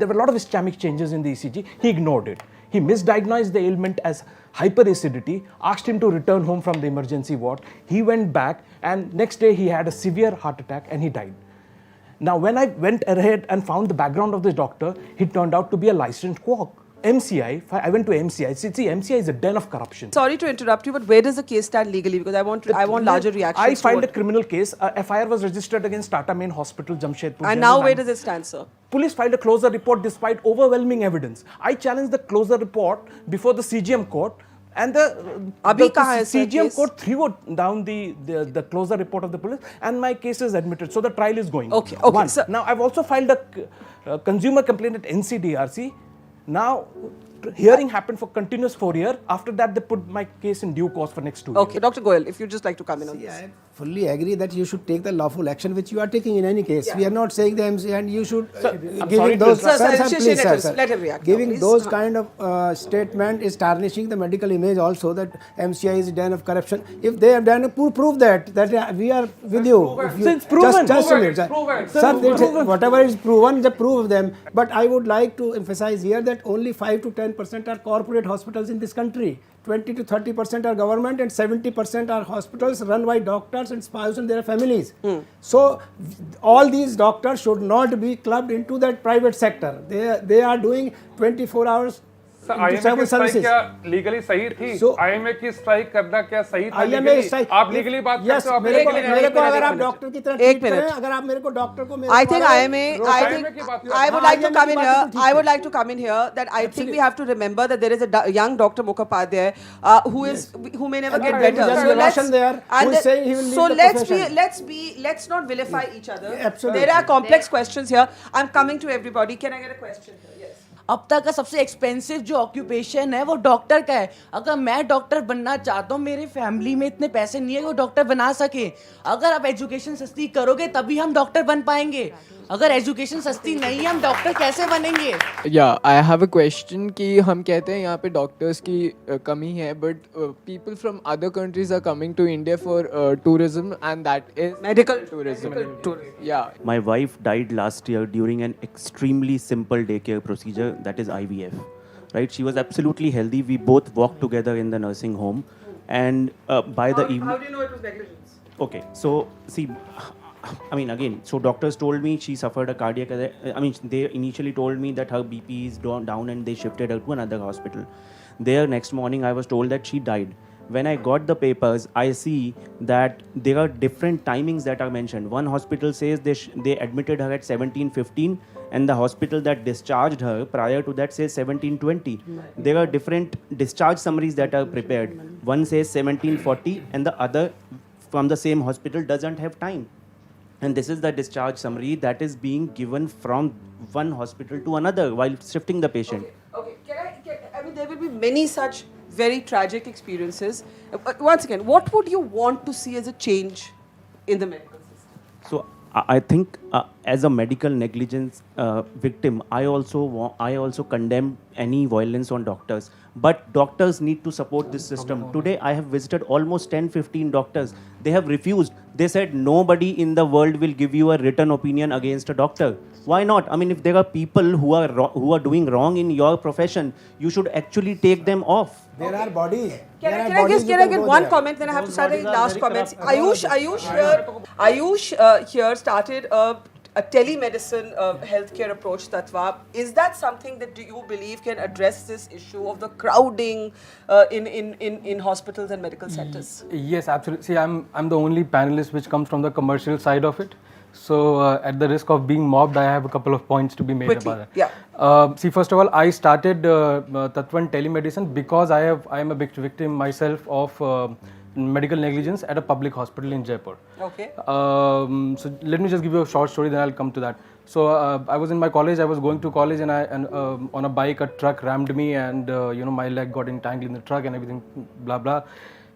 were a lot of ischemic changes in the ECG. He ignored it. He misdiagnosed the ailment as hyperacidity, asked him to return home from the emergency ward. He went back, and next day he had a severe heart attack and he died. Now, when I went ahead and found the background of this doctor, he turned out to be a licensed quack. MCI, I went to MCI. See, MCI is a den of corruption. Sorry to interrupt you, but where does the case stand legally? Because I want larger reactions. I filed a criminal case. FIR was registered against Tata Main Hospital, Jamshedpur. And now where does it stand, sir? Police filed a closure report despite overwhelming evidence. I challenged the closure report before the CGM court, and the CGM court threw down the closure report of the police, and my case is admitted. So the trial is going. Okay. Now I've also filed a consumer complaint at NCDRC. Now, hearing happened for continuous 4 years. After that, they put my case in due course for next 2 years. Okay, Dr. Goyal, if you'd just like to come in on this. I fully agree that you should take the lawful action which you are taking in any case. We are not saying the MC, and you should giving those those kind of statement is tarnishing the medical image also, that MCI is a den of corruption. If they have done, prove that we are with you. It's proven. Just a minute, sir. Whatever is proven, just prove them. But I would like to emphasize here that only 5 to 10% are corporate hospitals in this country. 20 to 30% are government, and 70% are hospitals run by doctors and spouses and their families. So all these doctors should not be clubbed into that private sector. They are doing 24 hours. IMA की strike क्या legally सही थी? IMA की strike करना क्या सही था legally? आप लीगली बात करते हो, आप मेरे को अगर आप डॉक्टर की तरह ट्रीट करें, अगर आप मेरे को डॉक्टर को I think I would like to come in here. I would like to come in here that I think we have to remember that there is a young Dr. Mukhopadhyay who may never get better. So let's not vilify each other. Absolutely. There are complex questions here. I'm coming to everybody. Can I get a question here? Yes. अब तक का सबसे expensive जो occupation है वो doctor का है. अगर मैं डॉक्टर बनना चाहता हूँ, मेरे फैमिली में इतने पैसे नहीं है कि वो डॉक्टर बना सके. अगर आप एजुकेशन सस्ती करोगे तभी हम डॉक्टर बन पाएंगे. अगर एजुकेशन सस्ती नहीं है, हम डॉक्टर कैसे बनेंगे? आई हैव अ क्वेश्चन कि हम कहते हैं यहाँ पे डॉक्टर्स की कमी है, but people from other countries are coming to India for tourism, and that is medical tourism. My wife died last year during an extremely simple daycare procedure, that is IVF. Right? She was absolutely healthy. We both walked together in the nursing home, and by the evening. How do you know it was negligence? Okay, so see, I mean, again, so doctors told me she suffered a cardiac arrest. I mean, they initially told me that her BP is down and they shifted her to another hospital. There, next morning, I was told that she died. When I got the papers, I see that there are different timings that are mentioned. One hospital says they admitted her at 17:15, and the hospital that discharged her prior to that says 17:20. There are different discharge summaries that are prepared. One says 17:40, and the other from the same hospital doesn't have time. And this is the discharge summary that is being given from one hospital to another while shifting the patient. Okay. I mean, there will be many such very tragic experiences. Once again, what would you want to see as a change in the medical system? So I think as a medical negligence victim, I also condemn any violence on doctors. But doctors need to support this system. Today, I have visited almost 10-15 doctors. They have refused. They said nobody in the world will give you a written opinion against a doctor. Why not? I mean, if there are people who are doing wrong in your profession, you should actually take them off. There are bodies. Can I get one comment? Then I have to start taking last comments. Ayush here started a telemedicine healthcare approach, Tatva. Is that something that do you believe can address this issue of the crowding in hospitals and medical centers? Yes, absolutely. See, I'm the only panelist which comes from the commercial side of it. So at the risk of being mobbed, I have a couple of points to be made about it. Yeah. See, first of all, I started Tatvan telemedicine because I am a victim myself of medical negligence at a public hospital in Jaipur. Okay. So let me just give you a short story, then I'll come to that. So I was in my college. I was going to college, and on a bike, a truck rammed me, and my leg got entangled in the truck and everything, blah blah.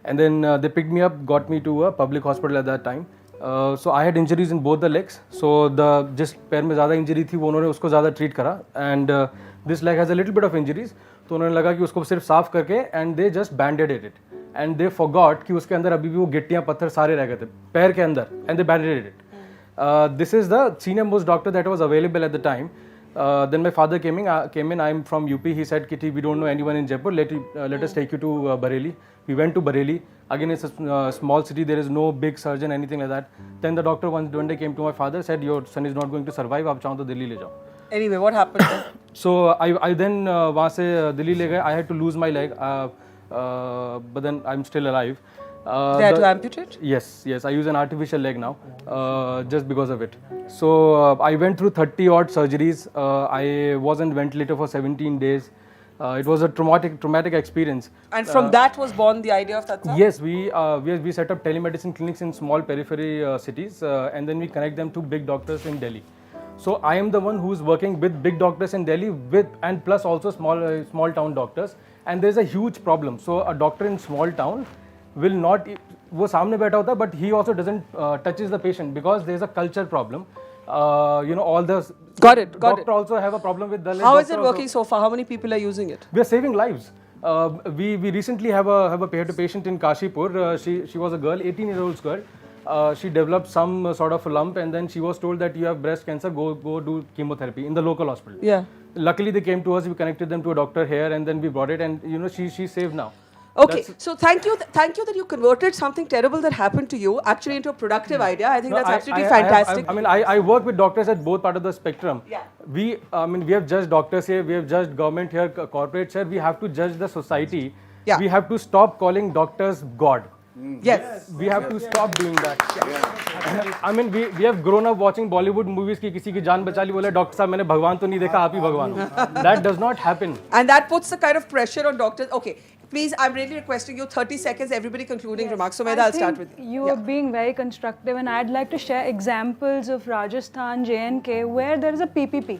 And then they picked me up, got me to a public hospital at that time. So I had injuries in both the legs. So the जिस पैर में ज़्यादा injury थी वो उन्होंने उसको ज़्यादा treat करा. And this leg has a little bit of injuries. तो उन्होंने लगा कि उसको सिर्फ साफ करके and they just bandaged it. And they forgot कि उसके अंदर अभी भी वो गिट्टियाँ पत्थर सारे रह गए थे पैर के अंदर. And they bandaged it. This is the senior most doctor that was available at the time. Then my father came in. I'm from UP. He said, "Kitty, we don't know anyone in Jaipur. Let us take you to Bareilly." We went to Bareilly. Again, it's a small city. There is no big surgeon, anything like that. Then the doctor one day came to my father, said, "Your son is not going to survive. आप चाहो तो दिल्ली ले जाओ." Anyway, what happened then? So I then वहाँ से दिल्ली ले गए. I had to lose my leg, but then I'm still alive. They had to amputate? Yes. I use an artificial leg now, just because of it. So I went through 30 odd surgeries. I was on ventilator for 17 days. It was a traumatic experience. And from that was born the idea of Tatva? Yes, we set up telemedicine clinics in small periphery cities, and then we connect them to big doctors in Delhi. So I am the one who is working with big doctors in Delhi and plus also small town doctors. And there is a huge problem. So a doctor in small town will not, वो सामने बैठा होता है, but he also doesn't touches the patient because there is a culture problem. All the doctor also have a problem with the How is it working so far? How many people are using it? We are saving lives. We recently have a patient in Kashipur. She was a girl, 18-year-old girl. She developed some sort of a lump, and then she was told that you have breast cancer. Go do chemotherapy in the local hospital. Yeah. Luckily, they came to us. We connected them to a doctor here, and then we brought it. And she's saved now. Okay, so thank you that you converted something terrible that happened to you actually into a productive idea. I think that's absolutely fantastic. I work with doctors at both parts of the spectrum. Yeah. We have judged doctors here, we have judged government here, corporates here. We have to judge the society. Yeah. We have to stop calling doctors God. Yes. We have to stop doing that. We have grown up watching Bollywood movies कि किसी की जान बचा ली बोले doctor साहब मैंने भगवान तो नहीं देखा आप ही भगवान हो. That does not happen. And that puts the kind of pressure on doctors. Okay. Please, I'm really requesting you 30 seconds, everybody concluding remarks. So, Meda, I'll start with you. You are being very constructive, and I'd like to share examples of Rajasthan, J&K, where there is a PPP.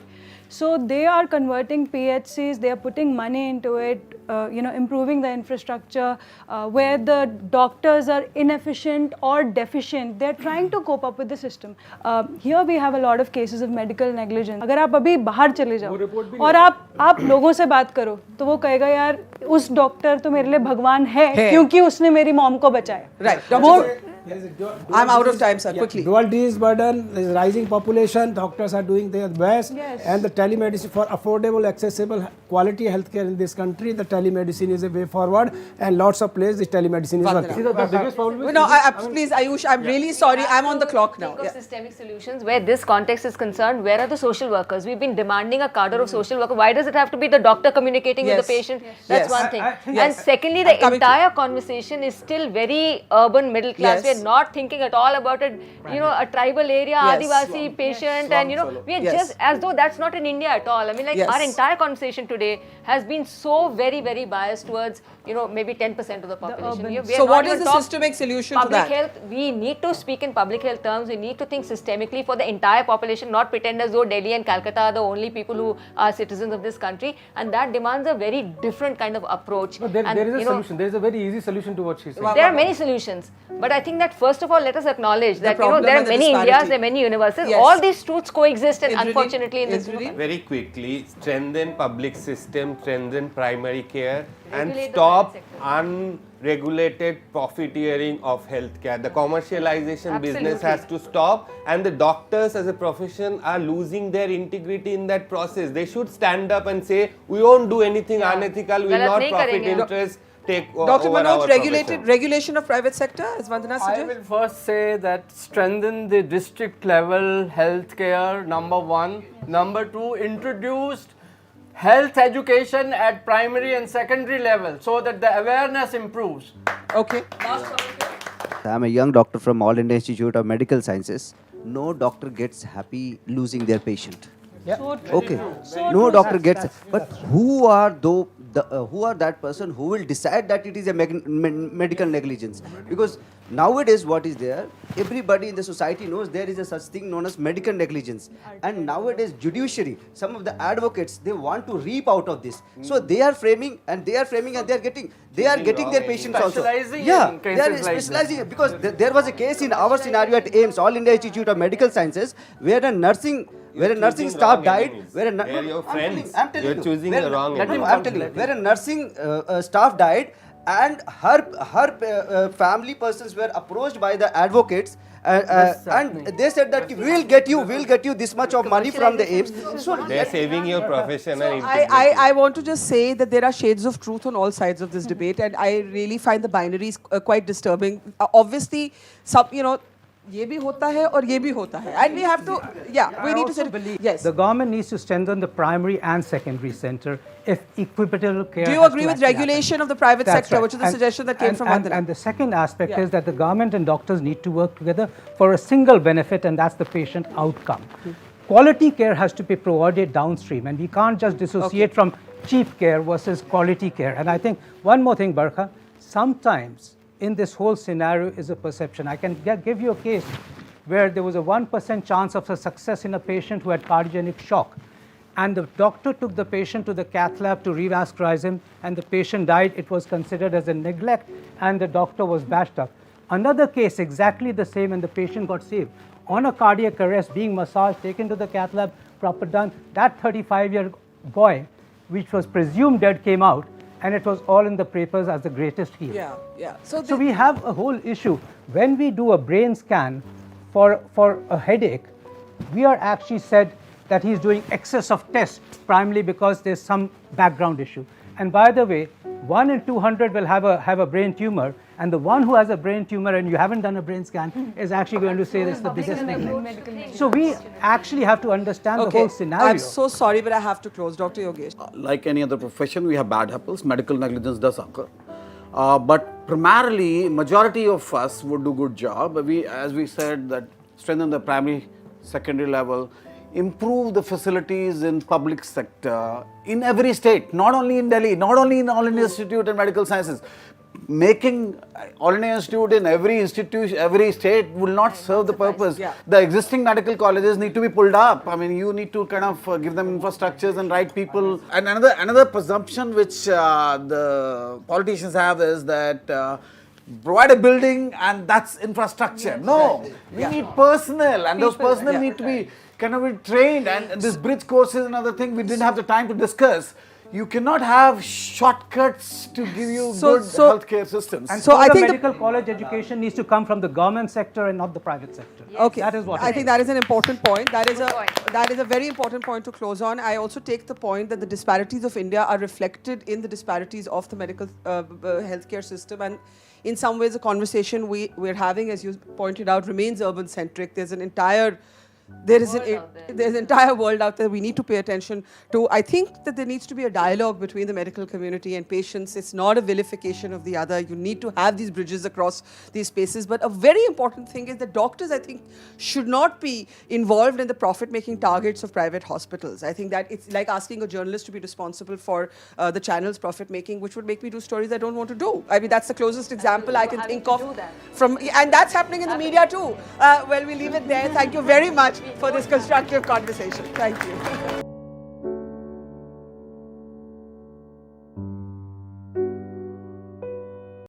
So they are converting PHCs, they are putting money into it, improving the infrastructure, where the doctors are inefficient or deficient. They're trying to cope up with the system. Here we have a lot of cases of medical negligence. अगर आप अभी बाहर चले जाओ और आप लोगों से बात करो तो वो कहेगा यार उस डॉक्टर तो मेरे लिए भगवान है क्योंकि उसने मेरी मॉम को बचाया. Right. I'm out of time, sir. Quickly. Dual disease burden, there is rising population, doctors are doing their best, and the telemedicine for affordable, accessible, quality healthcare in this country, the telemedicine is a way forward, and lots of places telemedicine is working. The biggest problem is... No, please, Ayush, I'm really sorry. I'm on the clock now. Think of systemic solutions. Where this context is concerned, where are the social workers? We've been demanding a cadre of social workers. Why does it have to be the doctor communicating with the patient? That's one thing. And secondly, the entire conversation is still very urban, middle class. We're not thinking at all about it, a tribal area, Adivasi patient, and we are just as though that's not in India at all. I mean, our entire conversation today has been so very, very biased towards, maybe 10% of the population. So what is the systemic solution to that? Public health, we need to speak in public health terms. We need to think systemically for the entire population, not pretend as though Delhi and Calcutta are the only people who are citizens of this country. And that demands a very different kind of approach. But there is a solution. There is a very easy solution to what she said. There are many solutions. But I think that first of all, let us acknowledge that problem there are and the many disparity. Indias, there are many universes. Yes. All these truths coexist, and Indranee, unfortunately, in this Indranee? Very quickly, strengthen public system, strengthen primary care, and Regulate the stop private unregulated profiteering of healthcare. The commercialization business Absolutely. has to stop, and the doctors as a profession are losing their integrity in that process. They should stand up and say, we won't do anything unethical, we will Galat not nahi profit karenge. interest take Dr. over Manoj, our regulated profession. regulation of private sector, as Vandana I suggests? will first say that strengthen the district level healthcare, number one. Number two, introduced health education at primary and secondary level so that the awareness improves. Okay. I'm a young doctor from All India Institute of Medical Sciences. No doctor gets happy losing their patient. Yeah. Okay. No doctor gets. But who are who are that person who will decide that it is a medical negligence? Because nowadays what is there? Everybody in the society knows there is a such thing known as medical negligence. And nowadays judiciary, some of the advocates, they want to reap out of this. So they are framing and they are getting their patients also. Specializing Yeah, in they cases are like specializing because there was a case in our scenario at AIMS, All India Institute of Medical Sciences, where a nursing staff died. They're your friends. I'm telling You're you. choosing Where- the wrong no, enemy. I'm telling you, where a nursing staff died, and her family persons were approached by the advocates, and they said that we'll get you this much of money from the AIMS. So They're saving your professional I want to just say that there are shades of truth on all sides of this debate, and I really find the binaries quite disturbing. Obviously, ये भी होता है और ये भी होता है, and we have to, we need to say, yes. The government needs to strengthen the primary and secondary center if equitable care. Do you has agree to with actually regulation happen. of the private That's sector, right. which is the suggestion that came from Vandana? And the second aspect Yeah. is that the government and doctors need to work together for a single benefit, and that's the patient outcome. Quality care has to be provided downstream, and we can't just dissociate from cheap care versus quality care. And I think one more thing, Barkha, sometimes in this whole scenario is a perception. I can give you a case where there was a 1% chance of a success in a patient who had cardiogenic shock. And the doctor took the patient to the cath lab to revascularize him, and the patient died. It was considered as a neglect, and the doctor was bashed up. Another case, exactly the same, and the patient got saved. On a cardiac arrest, being massaged, taken to the cath lab, proper done, that 35-year boy, which was presumed dead, came out, and it was all in the papers as the greatest hero. Yeah. So we have a whole issue. When we do a brain scan for a headache, we are actually said that he's doing excess of tests, primarily because there's some background issue. And by the way, 1 in 200 will have a brain tumor, and the one who has a brain tumor and you haven't done a brain scan is actually going to say this is the biggest neglect. So we actually have to understand the whole scenario. I'm so sorry, but I have to close. Dr. Yogesh. Like any other profession, we have bad apples. Medical negligence does occur. But primarily, majority of us would do good job. As we said, that strengthen the primary, secondary level, improve the facilities in public sector in every state, not only in Delhi, not only in All India Institute of Medical Sciences. Making All India Institute in every institution, every state will not serve the purpose. The existing medical colleges need to be pulled up. I mean, you need to kind of give them infrastructures and right people. And another presumption which the politicians have is that provide a building and that's infrastructure. No, we need personnel, and those personnel need to be kind of be trained. And this bridge course is another thing we didn't have the time to discuss. You cannot have shortcuts to give you good healthcare systems. And so I think medical college education needs to come from the government sector and not the private sector. Okay, that is what I think that is an important point. That is a very important point to close on. I also take the point that the disparities of India are reflected in the disparities of the medical healthcare system, and in some ways the conversation we're having, as you pointed out, remains urban centric. There's an entire there's an entire world out there we need to pay attention to. I think that there needs to be a dialogue between the medical community and patients. It's not a vilification of the other. You need to have these bridges across these spaces. But a very important thing is that doctors, I think, should not be involved in the profit-making targets of private hospitals. I think that it's like asking a journalist to be responsible for the channel's profit-making, which would make me do stories I don't want to do. I mean, that's the closest example I can think of. And that's happening in the media too. Well, we leave it there. Thank you very much for this constructive conversation. Thank you.